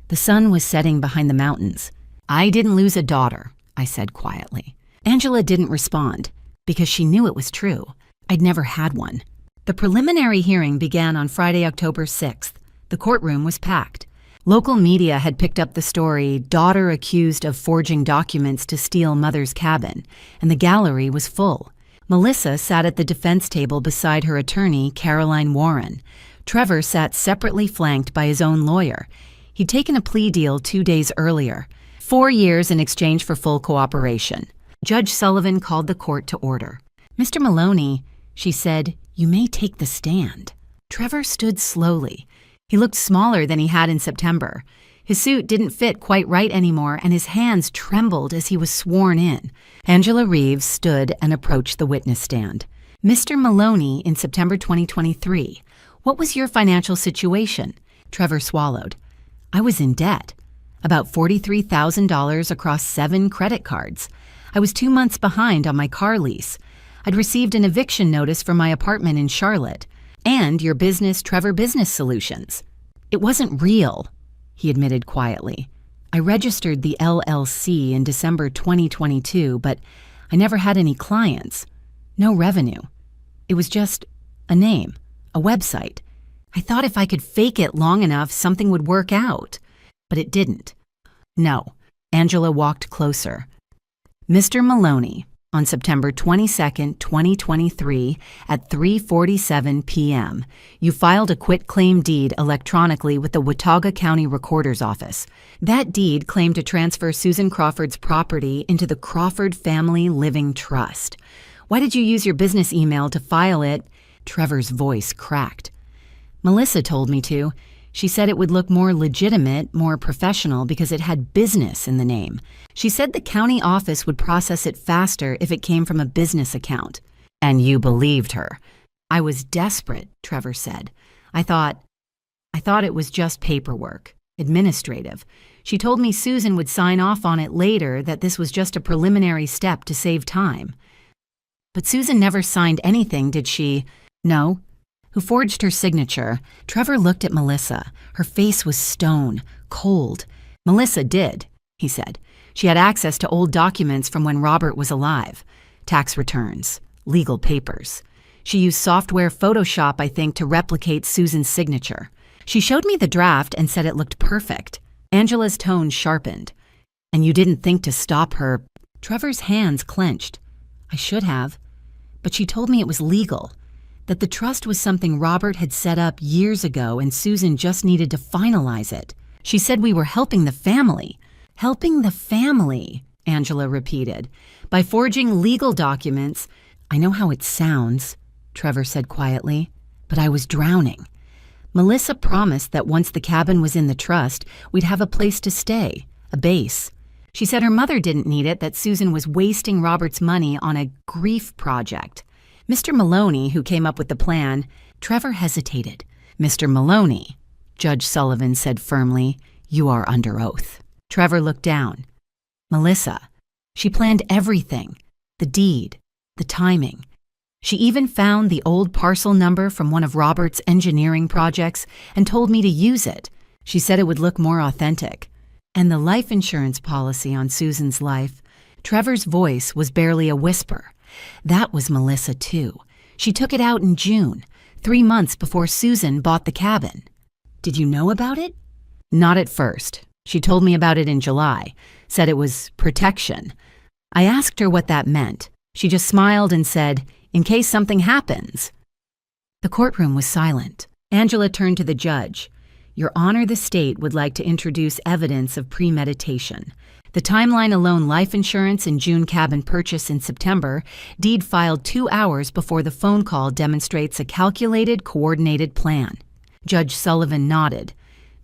The sun was setting behind the mountains. I didn't lose a daughter, I said quietly. Angela didn't respond because she knew it was true. I'd never had one. The preliminary hearing began on Friday, October 6th. The courtroom was packed. Local media had picked up the story, daughter accused of forging documents to steal mother's cabin, and the gallery was full. Melissa sat at the defense table beside her attorney, Caroline Warren. Trevor sat separately flanked by his own lawyer. He'd taken a plea deal 2 days earlier, 4 years in exchange for full cooperation. Judge Sullivan called the court to order. Mr. Maloney, she said, you may take the stand. Trevor stood slowly. He looked smaller than he had in September. His suit didn't fit quite right anymore, and his hands trembled as he was sworn in. Angela Reeves stood and approached the witness stand. Mr. Maloney, in September 2023, what was your financial situation? Trevor swallowed. I was in debt. About $43,000 across 7 credit cards. I was 2 months behind on my car lease. I'd received an eviction notice from my apartment in Charlotte. And your business, Trevor Business Solutions. It wasn't real, he admitted quietly. I registered the LLC in December 2022, but I never had any clients. No revenue. It was just a name, a website. I thought if I could fake it long enough, something would work out. But it didn't. No. Angela walked closer. Mr. Maloney, on September 22, 2023, at 3:47 p.m., you filed a quitclaim deed electronically with the Watauga County Recorder's Office. That deed claimed to transfer Susan Crawford's property into the Crawford Family Living Trust. Why did you use your business email to file it? Trevor's voice cracked. Melissa told me to. She said it would look more legitimate, more professional because it had business in the name. She said the county office would process it faster if it came from a business account. And you believed her. I was desperate, Trevor said. I thought it was just paperwork, administrative. She told me Susan would sign off on it later, that this was just a preliminary step to save time. But Susan never signed anything, did she? No. Who forged her signature? Trevor looked at Melissa. Her face was stone, cold. Melissa did, he said. She had access to old documents from when Robert was alive. Tax returns, legal papers. She used software Photoshop, I think, to replicate Susan's signature. She showed me the draft and said it looked perfect. Angela's tone sharpened. And you didn't think to stop her. Trevor's hands clenched. I should have. But she told me it was legal. That the trust was something Robert had set up years ago and Susan just needed to finalize it. She said we were helping the family. Helping the family, Angela repeated. By forging legal documents. I know how it sounds, Trevor said quietly, but I was drowning. Melissa promised that once the cabin was in the trust, we'd have a place to stay, a base. She said her mother didn't need it, that Susan was wasting Robert's money on a grief project. Mr. Maloney, who came up with the plan, Trevor hesitated. Mr. Maloney, Judge Sullivan said firmly, you are under oath. Trevor looked down. Melissa. She planned everything. The deed, the timing. She even found the old parcel number from one of Robert's engineering projects and told me to use it. She said it would look more authentic. And the life insurance policy on Susan's life. Trevor's voice was barely a whisper. That was Melissa, too. She took it out in June, 3 months before Susan bought the cabin. Did you know about it? Not at first. She told me about it in July, said it was protection. I asked her what that meant. She just smiled and said, in case something happens. The courtroom was silent. Angela turned to the judge. Your Honor, the state would like to introduce evidence of premeditation. The timeline alone: life insurance in June, cabin purchase in September, deed filed 2 hours before the phone call demonstrates a calculated, coordinated plan. Judge Sullivan nodded.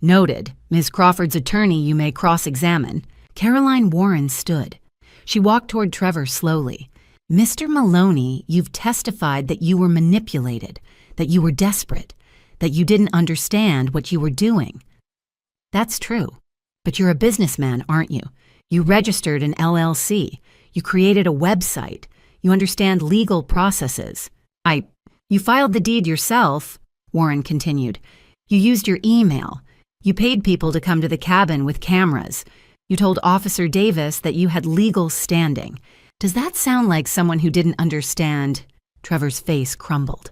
Noted. Ms. Crawford's attorney you may cross-examine. Caroline Warren stood. She walked toward Trevor slowly. Mr. Maloney, you've testified that you were manipulated, that you were desperate, that you didn't understand what you were doing. That's true. But you're a businessman, aren't you? You registered an LLC. You created a website. You understand legal processes. You filed the deed yourself, Warren continued. You used your email. You paid people to come to the cabin with cameras. You told Officer Davis that you had legal standing. Does that sound like someone who didn't understand? Trevor's face crumbled.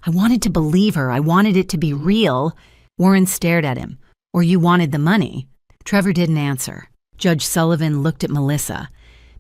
I wanted to believe her. I wanted it to be real. Warren stared at him. Or you wanted the money. Trevor didn't answer. Judge Sullivan looked at Melissa.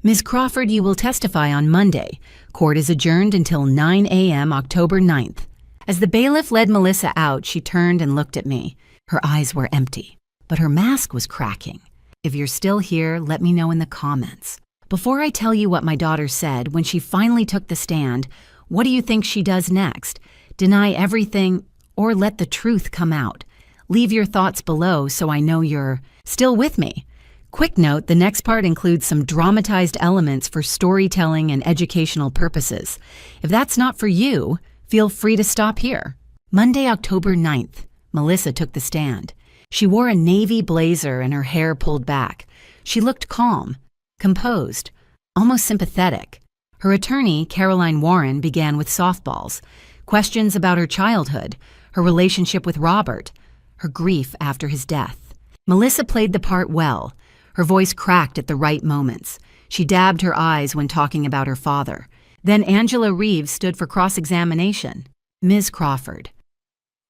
Ms. Crawford, you will testify on Monday. Court is adjourned until 9 a.m. October 9th. As the bailiff led Melissa out, she turned and looked at me. Her eyes were empty, but her mask was cracking. If you're still here, let me know in the comments. Before I tell you what my daughter said when she finally took the stand, what do you think she does next? Deny everything or let the truth come out? Leave your thoughts below so I know you're still with me. Quick note, the next part includes some dramatized elements for storytelling and educational purposes. If that's not for you, feel free to stop here. Monday, October 9th, Melissa took the stand. She wore a navy blazer and her hair pulled back. She looked calm, composed, almost sympathetic. Her attorney, Caroline Warren, began with softballs. Questions about her childhood, her relationship with Robert, her grief after his death. Melissa played the part well. Her voice cracked at the right moments. She dabbed her eyes when talking about her father. Then Angela Reeves stood for cross-examination. Ms. Crawford.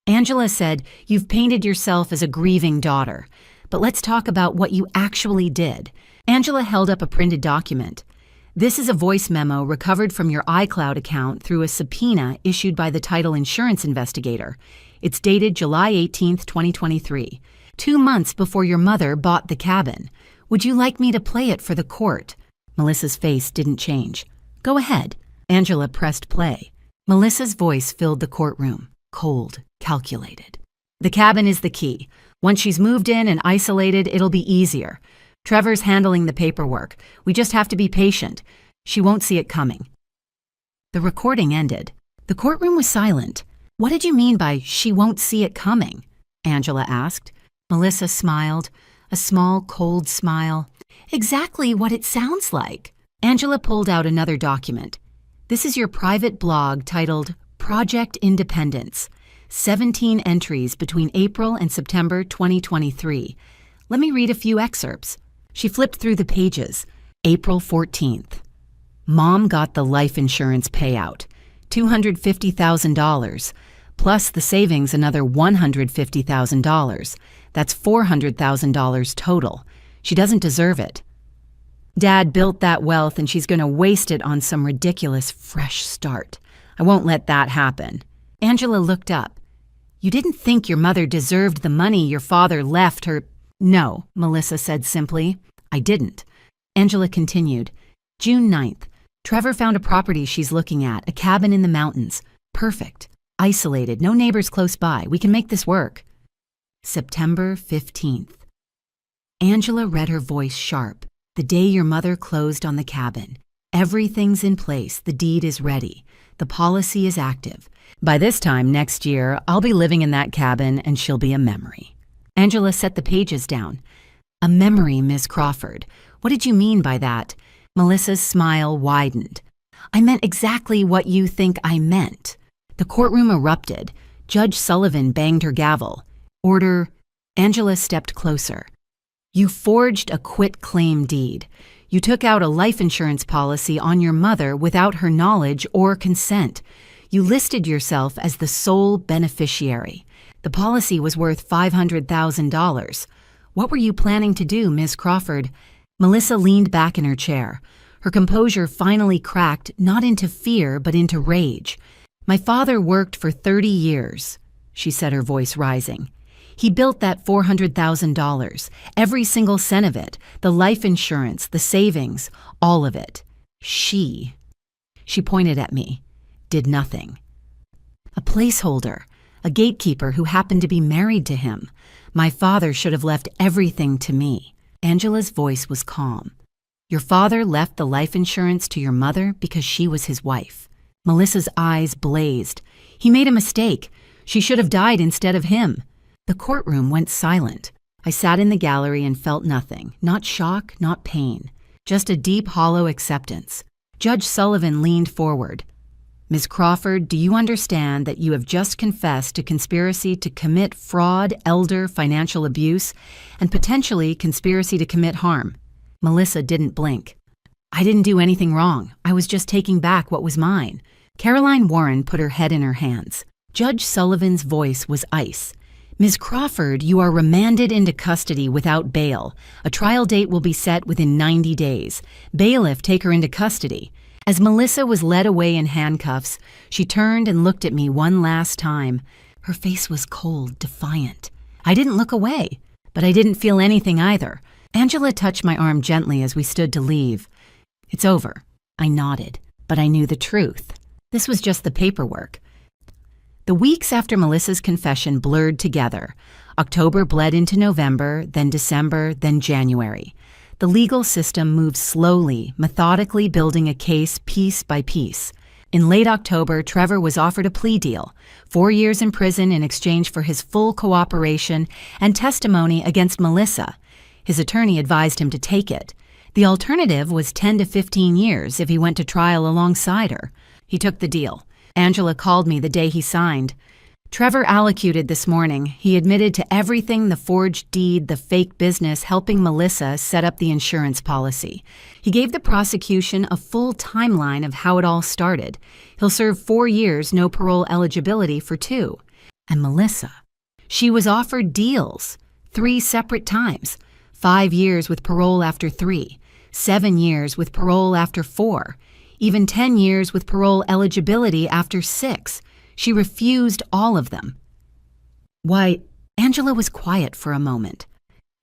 Angela said, you've painted yourself as a grieving daughter, but let's talk about what you actually did. Angela held up a printed document. This is a voice memo recovered from your iCloud account through a subpoena issued by the title insurance investigator. It's dated July 18th, 2023, 2 months before your mother bought the cabin. Would you like me to play it for the court? Melissa's face didn't change. Go ahead. Angela pressed play. Melissa's voice filled the courtroom, cold, calculated. The cabin is the key. Once she's moved in and isolated, it'll be easier. Trevor's handling the paperwork. We just have to be patient. She won't see it coming. The recording ended. The courtroom was silent. What did you mean by she won't see it coming? Angela asked. Melissa smiled, a small, cold smile. Exactly what it sounds like. Angela pulled out another document. This is your private blog titled Project Independence. 17 entries between April and September 2023. Let me read a few excerpts. She flipped through the pages. April 14th. Mom got the life insurance payout, $250,000, plus the savings another $150,000. That's $400,000 total. She doesn't deserve it. Dad built that wealth and she's going to waste it on some ridiculous fresh start. I won't let that happen. Angela looked up. You didn't think your mother deserved the money your father left her? No, Melissa said simply. I didn't. Angela continued. June 9th. Trevor found a property she's looking at, a cabin in the mountains. Perfect. Isolated, no neighbors close by. We can make this work. September 15th. Angela read her voice sharp. The day your mother closed on the cabin. Everything's in place. The deed is ready. The policy is active. By this time next year, I'll be living in that cabin and she'll be a memory. Angela set the pages down. A memory, Ms. Crawford. What did you mean by that? Melissa's smile widened. I meant exactly what you think I meant. The courtroom erupted. Judge Sullivan banged her gavel. Order. Angela stepped closer. You forged a quit-claim deed. You took out a life insurance policy on your mother without her knowledge or consent. You listed yourself as the sole beneficiary. The policy was worth $500,000. What were you planning to do, Ms. Crawford? Melissa leaned back in her chair. Her composure finally cracked, not into fear, but into rage. My father worked for 30 years, she said, her voice rising. He built that $400,000, every single cent of it, the life insurance, the savings, all of it. She pointed at me, did nothing. A placeholder, a gatekeeper who happened to be married to him. My father should have left everything to me. Angela's voice was calm. Your father left the life insurance to your mother because she was his wife. Melissa's eyes blazed. He made a mistake. She should have died instead of him. The courtroom went silent. I sat in the gallery and felt nothing, not shock, not pain, just a deep, hollow acceptance. Judge Sullivan leaned forward. Ms. Crawford, do you understand that you have just confessed to conspiracy to commit fraud, elder, financial abuse, and potentially conspiracy to commit harm? Melissa didn't blink. I didn't do anything wrong. I was just taking back what was mine. Caroline Warren put her head in her hands. Judge Sullivan's voice was ice. Ms. Crawford, you are remanded into custody without bail. A trial date will be set within 90 days. Bailiff, take her into custody. As Melissa was led away in handcuffs, she turned and looked at me one last time. Her face was cold, defiant. I didn't look away, but I didn't feel anything either. Angela touched my arm gently as we stood to leave. It's over. I nodded, but I knew the truth. This was just the paperwork. The weeks after Melissa's confession blurred together. October bled into November, then December, then January. The legal system moved slowly, methodically building a case piece by piece. In late October, Trevor was offered a plea deal, 4 years in prison in exchange for his full cooperation and testimony against Melissa. His attorney advised him to take it. The alternative was 10 to 15 years if he went to trial alongside her. He took the deal. Angela called me the day he signed. Trevor allocated this morning. He admitted to everything, the forged deed, the fake business, helping Melissa set up the insurance policy. He gave the prosecution a full timeline of how it all started. He'll serve 4 years, no parole eligibility for 2. And Melissa, she was offered deals 3 separate times. 5 years with parole after 3, 7 years with parole after 4, even 10 years with parole eligibility after 6. She refused all of them. Why, Angela was quiet for a moment.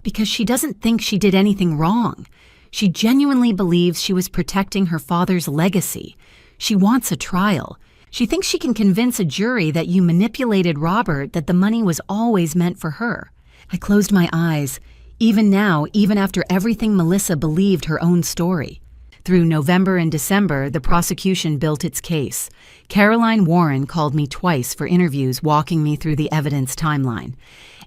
Because she doesn't think she did anything wrong. She genuinely believes she was protecting her father's legacy. She wants a trial. She thinks she can convince a jury that you manipulated Robert, that the money was always meant for her. I closed my eyes. Even now, even after everything Melissa believed her own story. Through November and December, the prosecution built its case. Caroline Warren called me twice for interviews, walking me through the evidence timeline.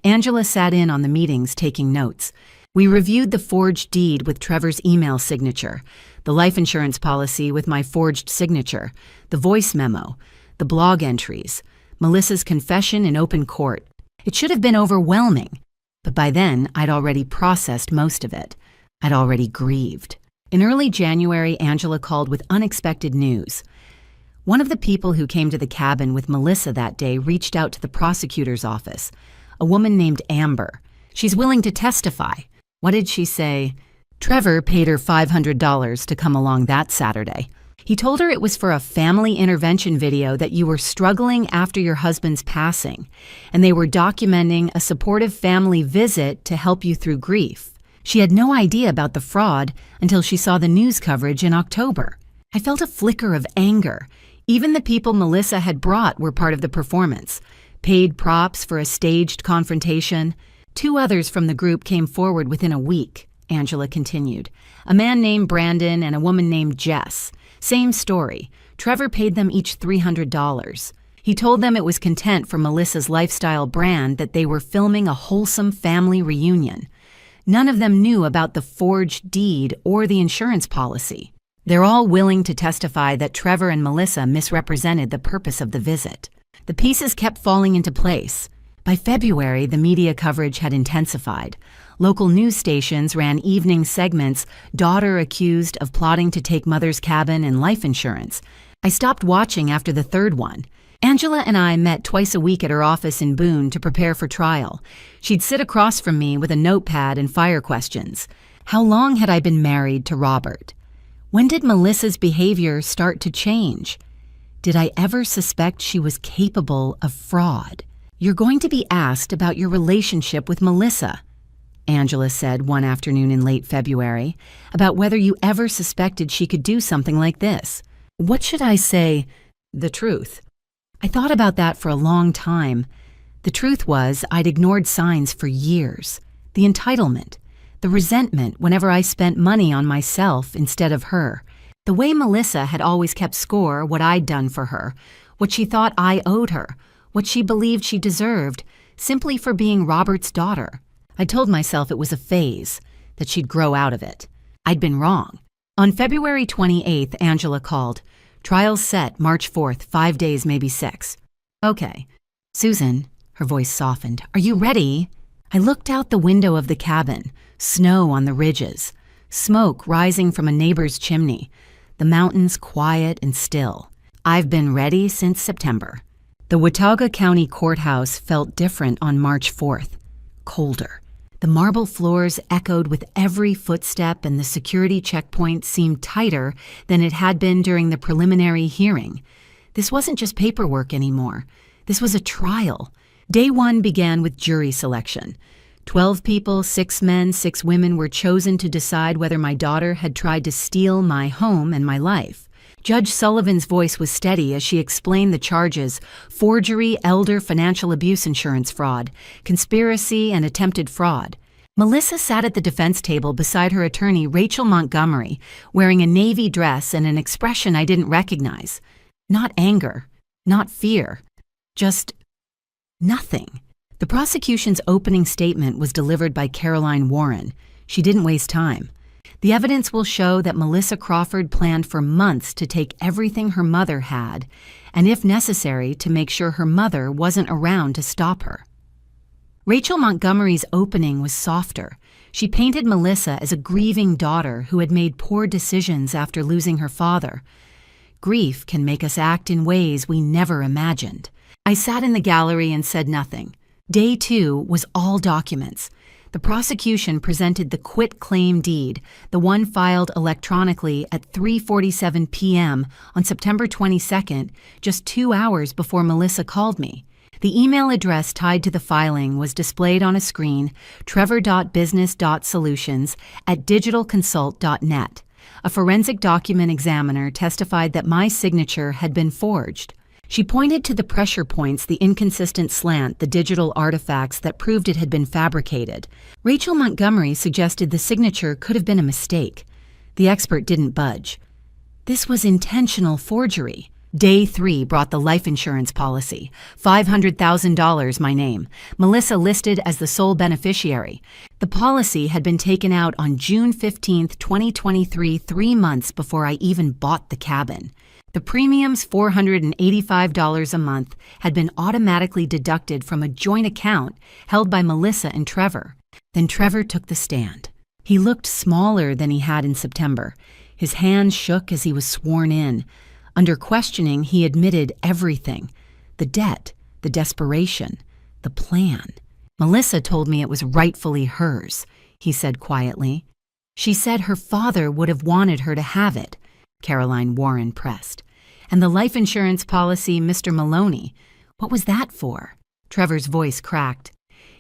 Angela sat in on the meetings, taking notes. We reviewed the forged deed with Trevor's email signature, the life insurance policy with my forged signature, the voice memo, the blog entries, Melissa's confession in open court. It should have been overwhelming. But by then, I'd already processed most of it. I'd already grieved. In early January, Angela called with unexpected news. One of the people who came to the cabin with Melissa that day reached out to the prosecutor's office, a woman named Amber. She's willing to testify. What did she say? Trevor paid her $500 to come along that Saturday. He told her it was for a family intervention video that you were struggling after your husband's passing, and they were documenting a supportive family visit to help you through grief. She had no idea about the fraud until she saw the news coverage in October. I felt a flicker of anger. Even the people Melissa had brought were part of the performance. Paid props for a staged confrontation. 2 others from the group came forward within a week, Angela continued. A man named Brandon and a woman named Jess. Same story. Trevor paid them each $300. He told them it was content for Melissa's lifestyle brand that they were filming a wholesome family reunion. None of them knew about the forged deed or the insurance policy. They're all willing to testify that Trevor and Melissa misrepresented the purpose of the visit. The pieces kept falling into place. By February, the media coverage had intensified. Local news stations ran evening segments, daughter accused of plotting to take mother's cabin and life insurance. I stopped watching after the 3rd one. Angela and I met twice a week at her office in Boone to prepare for trial. She'd sit across from me with a notepad and fire questions. How long had I been married to Robert? When did Melissa's behavior start to change? Did I ever suspect she was capable of fraud? "You're going to be asked about your relationship with Melissa," Angela said one afternoon in late February, "about whether you ever suspected she could do something like this." What should I say? The truth. I thought about that for a long time. The truth was, I'd ignored signs for years. The entitlement, the resentment whenever I spent money on myself instead of her. The way Melissa had always kept score, what I'd done for her, what she thought I owed her, what she believed she deserved, simply for being Robert's daughter. I told myself it was a phase, that she'd grow out of it. I'd been wrong. On February 28th, Angela called. "Trial's set, March 4th, 5 days, maybe 6. "Okay. Susan," her voice softened, "are you ready?" I looked out the window of the cabin, snow on the ridges, smoke rising from a neighbor's chimney, the mountains quiet and still. I've been ready since September. The Watauga County Courthouse felt different on March 4th, colder. The marble floors echoed with every footstep, and the security checkpoint seemed tighter than it had been during the preliminary hearing. This wasn't just paperwork anymore. This was a trial. Day 1 began with jury selection. 12 people, 6 men, 6 women were chosen to decide whether my daughter had tried to steal my home and my life. Judge Sullivan's voice was steady as she explained the charges: forgery, elder financial abuse insurance fraud, conspiracy, and attempted fraud. Melissa sat at the defense table beside her attorney, Rachel Montgomery, wearing a navy dress and an expression I didn't recognize. Not anger, not fear, just nothing. The prosecution's opening statement was delivered by Caroline Warren. She didn't waste time. "The evidence will show that Melissa Crawford planned for months to take everything her mother had, and if necessary, to make sure her mother wasn't around to stop her." Rachel Montgomery's opening was softer. She painted Melissa as a grieving daughter who had made poor decisions after losing her father. Grief can make us act in ways we never imagined. I sat in the gallery and said nothing. Day 2 was all documents. The prosecution presented the quit-claim deed, the one filed electronically at 3:47 p.m. on September 22nd, just 2 hours before Melissa called me. The email address tied to the filing was displayed on a screen, trevor.business.solutions@digitalconsult.net. A forensic document examiner testified that my signature had been forged. She pointed to the pressure points, the inconsistent slant, the digital artifacts that proved it had been fabricated. Rachel Montgomery suggested the signature could have been a mistake. The expert didn't budge. This was intentional forgery. Day 3 brought the life insurance policy. $500,000 my name. Melissa listed as the sole beneficiary. The policy had been taken out on June 15, 2023, 3 months before I even bought the cabin. The premiums, $485 a month, had been automatically deducted from a joint account held by Melissa and Trevor. Then Trevor took the stand. He looked smaller than he had in September. His hands shook as he was sworn in. Under questioning, he admitted everything: the debt, the desperation, the plan. "Melissa told me it was rightfully hers," he said quietly. "She said her father would have wanted her to have it," Caroline Warren pressed. "And the life insurance policy, Mr. Maloney, what was that for?" Trevor's voice cracked.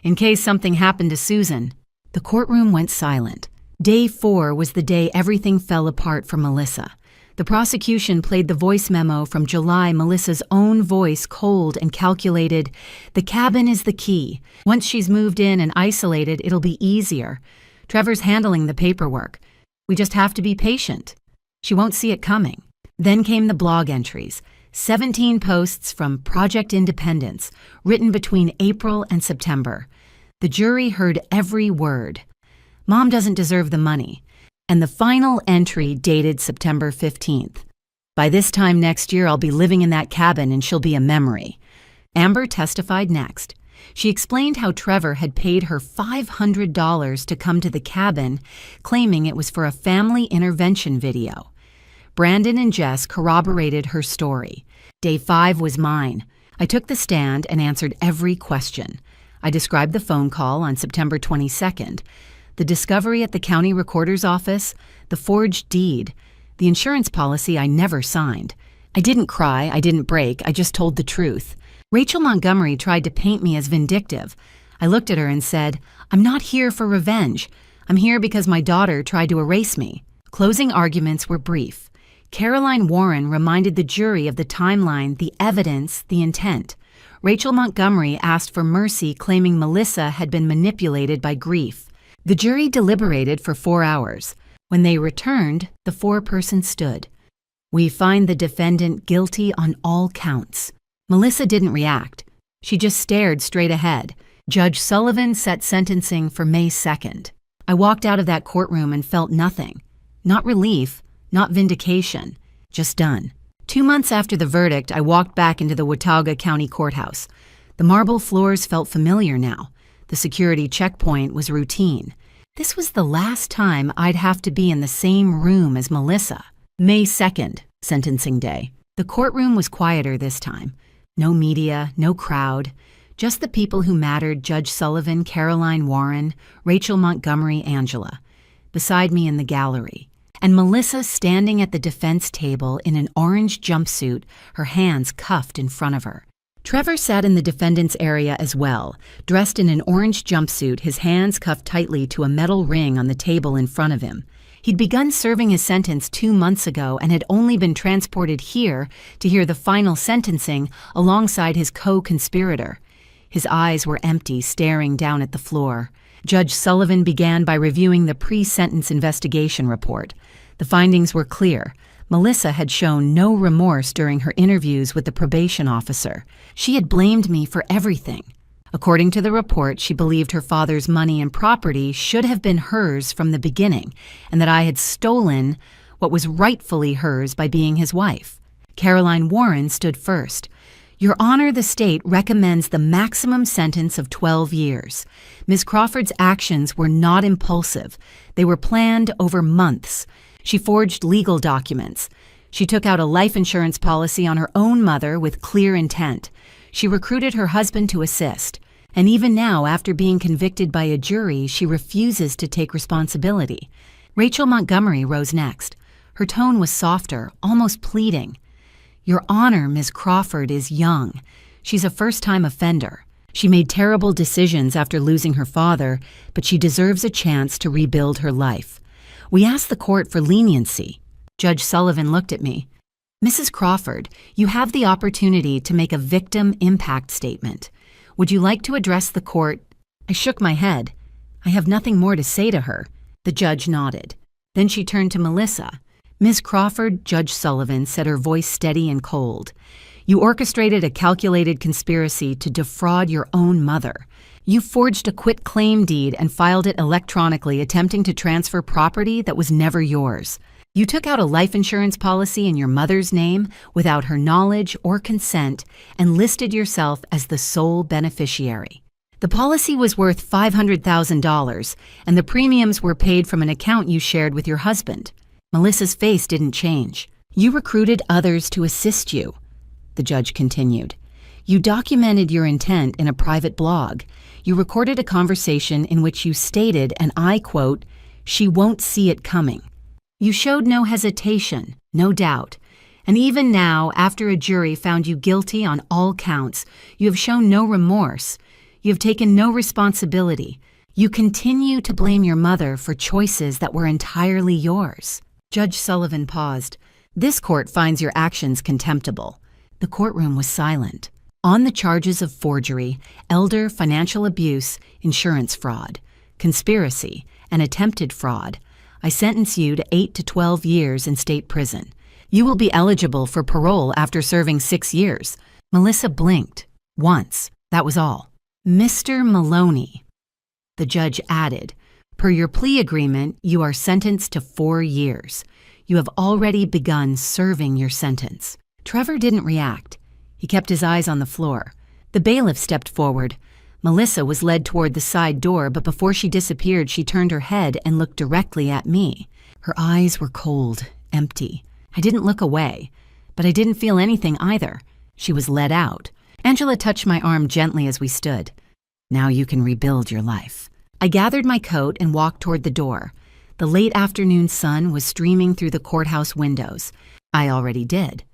"In case something happened to Susan." The courtroom went silent. Day 4 was the day everything fell apart for Melissa. The prosecution played the voice memo from July, Melissa's own voice, cold and calculated. "The cabin is the key. Once she's moved in and isolated, it'll be easier. Trevor's handling the paperwork. We just have to be patient. She won't see it coming." Then came the blog entries, 17 posts from Project Independence, written between April and September. The jury heard every word. "Mom doesn't deserve the money." And the final entry dated September 15th. "By this time next year, I'll be living in that cabin and she'll be a memory." Amber testified next. She explained how Trevor had paid her $500 to come to the cabin, claiming it was for a family intervention video. Brandon and Jess corroborated her story. Day 5 was mine. I took the stand and answered every question. I described the phone call on September 22nd, the discovery at the county recorder's office, the forged deed, the insurance policy I never signed. I didn't cry, I didn't break, I just told the truth. Rachel Montgomery tried to paint me as vindictive. I looked at her and said, "I'm not here for revenge. I'm here because my daughter tried to erase me." Closing arguments were brief. Caroline Warren reminded the jury of the timeline, the evidence, the intent. Rachel Montgomery asked for mercy, claiming Melissa had been manipulated by grief. The jury deliberated for 4 hours. When they returned, the foreperson stood. "We find the defendant guilty on all counts." Melissa didn't react. She just stared straight ahead. Judge Sullivan set sentencing for May 2nd. I walked out of that courtroom and felt nothing. Not relief, not vindication, just done. 2 months after the verdict, I walked back into the Watauga County Courthouse. The marble floors felt familiar now. The security checkpoint was routine. This was the last time I'd have to be in the same room as Melissa. May 2nd, sentencing day. The courtroom was quieter this time. No media, no crowd. Just the people who mattered: Judge Sullivan, Caroline Warren, Rachel Montgomery, Angela. Beside me in the gallery. And Melissa standing at the defense table in an orange jumpsuit, her hands cuffed in front of her. Trevor sat in the defendant's area as well, dressed in an orange jumpsuit, his hands cuffed tightly to a metal ring on the table in front of him. He'd begun serving his sentence 2 months ago and had only been transported here to hear the final sentencing alongside his co-conspirator. His eyes were empty, staring down at the floor. Judge Sullivan began by reviewing the pre-sentence investigation report. The findings were clear. Melissa had shown no remorse during her interviews with the probation officer. She had blamed me for everything. According to the report, she believed her father's money and property should have been hers from the beginning, and that I had stolen what was rightfully hers by being his wife. Caroline Warren stood first. "Your Honor, the state recommends the maximum sentence of 12 years. Ms. Crawford's actions were not impulsive. They were planned over months. She forged legal documents. She took out a life insurance policy on her own mother with clear intent. She recruited her husband to assist. And even now, after being convicted by a jury, she refuses to take responsibility." Rachel Montgomery rose next. Her tone was softer, almost pleading. "Your Honor, Ms. Crawford is young. She's a first-time offender. She made terrible decisions after losing her father, but she deserves a chance to rebuild her life. We ask the court for leniency." Judge Sullivan looked at me. "Mrs. Crawford, you have the opportunity to make a victim impact statement. Would you like to address the court?" I shook my head. "I have nothing more to say to her." The judge nodded. Then she turned to Melissa. "Ms. Crawford," Judge Sullivan said, her voice steady and cold, "you orchestrated a calculated conspiracy to defraud your own mother. You forged a quitclaim deed and filed it electronically, attempting to transfer property that was never yours. You took out a life insurance policy in your mother's name without her knowledge or consent and listed yourself as the sole beneficiary. The policy was worth $500,000, and the premiums were paid from an account you shared with your husband." Melissa's face didn't change. "You recruited others to assist you," the judge continued. "You documented your intent in a private blog. You recorded a conversation in which you stated, and I quote, 'She won't see it coming.' You showed no hesitation, no doubt. And even now, after a jury found you guilty on all counts, you have shown no remorse. You have taken no responsibility. You continue to blame your mother for choices that were entirely yours." Judge Sullivan paused. "This court finds your actions contemptible." The courtroom was silent. On the charges of forgery, elder financial abuse, insurance fraud, conspiracy, and attempted fraud, I sentence you to 8 to 12 years in state prison. You will be eligible for parole after serving 6 years. Melissa blinked. Once. That was all. "Mr. Maloney," the judge added, "per your plea agreement, you are sentenced to 4 years. You have already begun serving your sentence." Trevor didn't react. He kept his eyes on the floor. The bailiff stepped forward. Melissa was led toward the side door, but before she disappeared, she turned her head and looked directly at me. Her eyes were cold, empty. I didn't look away, but I didn't feel anything either. She was led out. Angela touched my arm gently as we stood. "Now you can rebuild your life." I gathered my coat and walked toward the door. The late afternoon sun was streaming through the courthouse windows. I already did.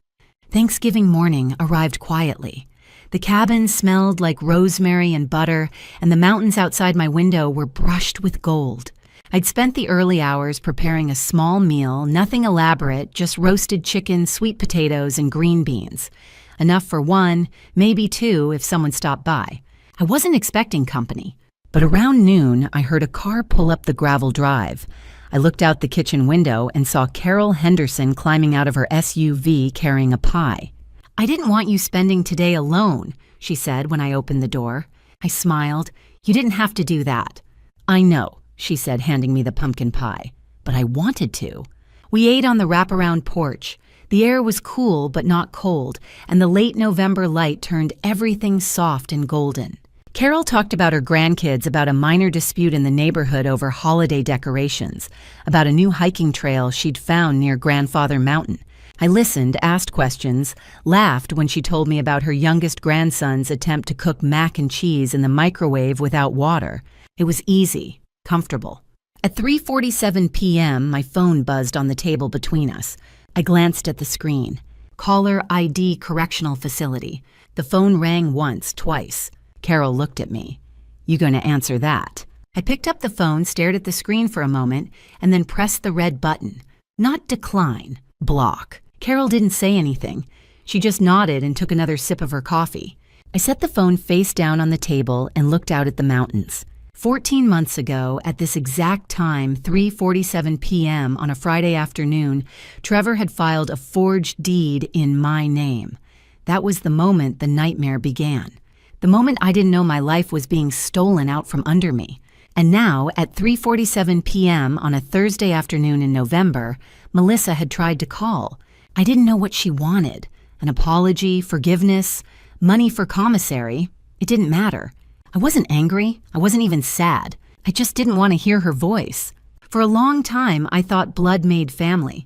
Thanksgiving morning arrived quietly. The cabin smelled like rosemary and butter, and the mountains outside my window were brushed with gold. I'd spent the early hours preparing a small meal, nothing elaborate, just roasted chicken, sweet potatoes, and green beans. Enough for one, maybe two if someone stopped by. I wasn't expecting company. But around noon, I heard a car pull up the gravel drive. I looked out the kitchen window and saw Carol Henderson climbing out of her SUV carrying a pie. "I didn't want you spending today alone," she said when I opened the door. I smiled. "You didn't have to do that." "I know," she said, handing me the pumpkin pie. "But I wanted to." We ate on the wraparound porch. The air was cool but not cold, and the late November light turned everything soft and golden. Carol talked about her grandkids, about a minor dispute in the neighborhood over holiday decorations, about a new hiking trail she'd found near Grandfather Mountain. I listened, asked questions, laughed when she told me about her youngest grandson's attempt to cook mac and cheese in the microwave without water. It was easy, comfortable. At 3:47 p.m., my phone buzzed on the table between us. I glanced at the screen. Caller ID Correctional Facility. The phone rang once, twice. Carol looked at me. "You going to answer that?" I picked up the phone, stared at the screen for a moment, and then pressed the red button. Not decline, block. Carol didn't say anything. She just nodded and took another sip of her coffee. I set the phone face down on the table and looked out at the mountains. 14 months ago, at this exact time, 3:47 p.m. on a Friday afternoon, Trevor had filed a forged deed in my name. That was the moment the nightmare began. The moment I didn't know my life was being stolen out from under me. And now, at 3:47 p.m. on a Thursday afternoon in November, Melissa had tried to call. I didn't know what she wanted. An apology, forgiveness, money for commissary. It didn't matter. I wasn't angry. I wasn't even sad. I just didn't want to hear her voice. For a long time, I thought blood made family.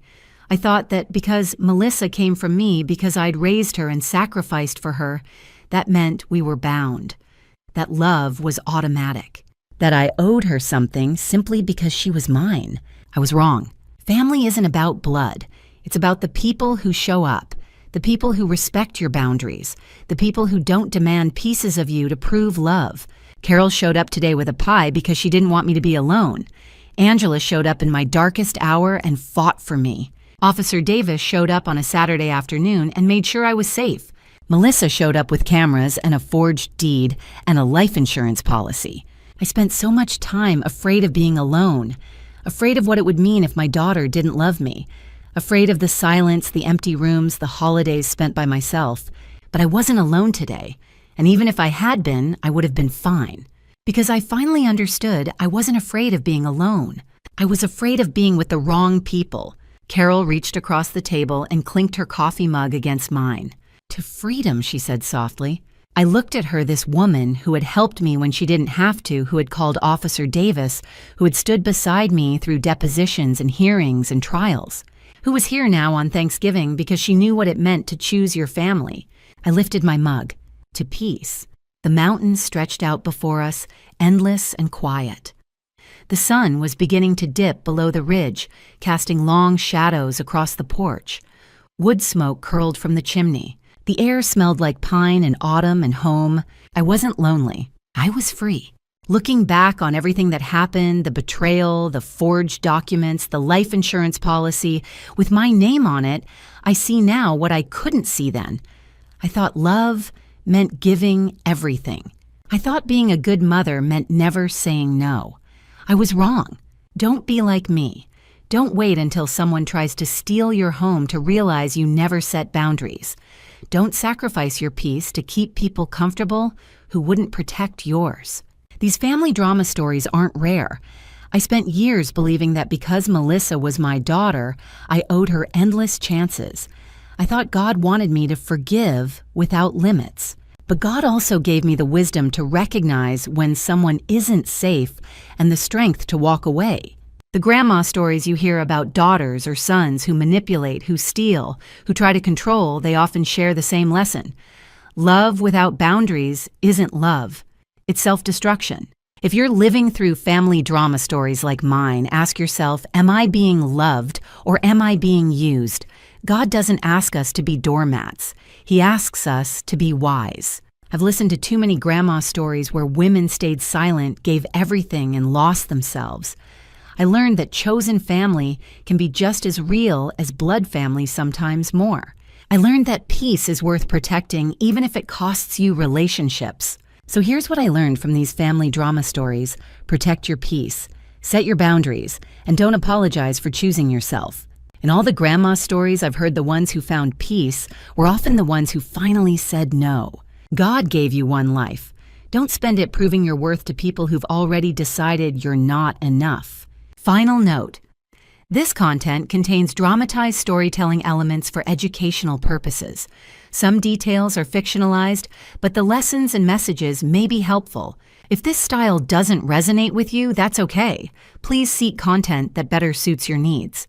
I thought that because Melissa came from me, because I'd raised her and sacrificed for her, that meant we were bound. That love was automatic. That I owed her something simply because she was mine. I was wrong. Family isn't about blood. It's about the people who show up, the people who respect your boundaries, the people who don't demand pieces of you to prove love. Carol showed up today with a pie because she didn't want me to be alone. Angela showed up in my darkest hour and fought for me. Officer Davis showed up on a Saturday afternoon and made sure I was safe. Melissa showed up with cameras and a forged deed and a life insurance policy. I spent so much time afraid of being alone, afraid of what it would mean if my daughter didn't love me, afraid of the silence, the empty rooms, the holidays spent by myself. But I wasn't alone today, and even if I had been, I would have been fine. Because I finally understood I wasn't afraid of being alone. I was afraid of being with the wrong people. Carol reached across the table and clinked her coffee mug against mine. "To freedom," she said softly. I looked at her, this woman who had helped me when she didn't have to, who had called Officer Davis, who had stood beside me through depositions and hearings and trials, who was here now on Thanksgiving because she knew what it meant to choose your family. I lifted my mug. To peace. The mountains stretched out before us, endless and quiet. The sun was beginning to dip below the ridge, casting long shadows across the porch. Wood smoke curled from the chimney. The air smelled like pine and autumn and home. I wasn't lonely. I was free. Looking back on everything that happened, the betrayal, the forged documents, the life insurance policy, with my name on it, I see now what I couldn't see then. I thought love meant giving everything. I thought being a good mother meant never saying no. I was wrong. Don't be like me. Don't wait until someone tries to steal your home to realize you never set boundaries. Don't sacrifice your peace to keep people comfortable who wouldn't protect yours. These family drama stories aren't rare. I spent years believing that because Melissa was my daughter, I owed her endless chances. I thought God wanted me to forgive without limits. But God also gave me the wisdom to recognize when someone isn't safe and the strength to walk away. The grandma stories you hear about daughters or sons who manipulate, who steal, who try to control, they often share the same lesson. Love without boundaries isn't love. It's self-destruction. If you're living through family drama stories like mine, ask yourself, am I being loved or am I being used? God doesn't ask us to be doormats. He asks us to be wise. I've listened to too many grandma stories where women stayed silent, gave everything, and lost themselves. I learned that chosen family can be just as real as blood family, sometimes more. I learned that peace is worth protecting even if it costs you relationships. So here's what I learned from these family drama stories. Protect your peace, set your boundaries, and don't apologize for choosing yourself. In all the grandma stories I've heard, the ones who found peace were often the ones who finally said no. God gave you one life. Don't spend it proving your worth to people who've already decided you're not enough. Final note. This content contains dramatized storytelling elements for educational purposes. Some details are fictionalized, but the lessons and messages may be helpful. If this style doesn't resonate with you, that's okay. Please seek content that better suits your needs.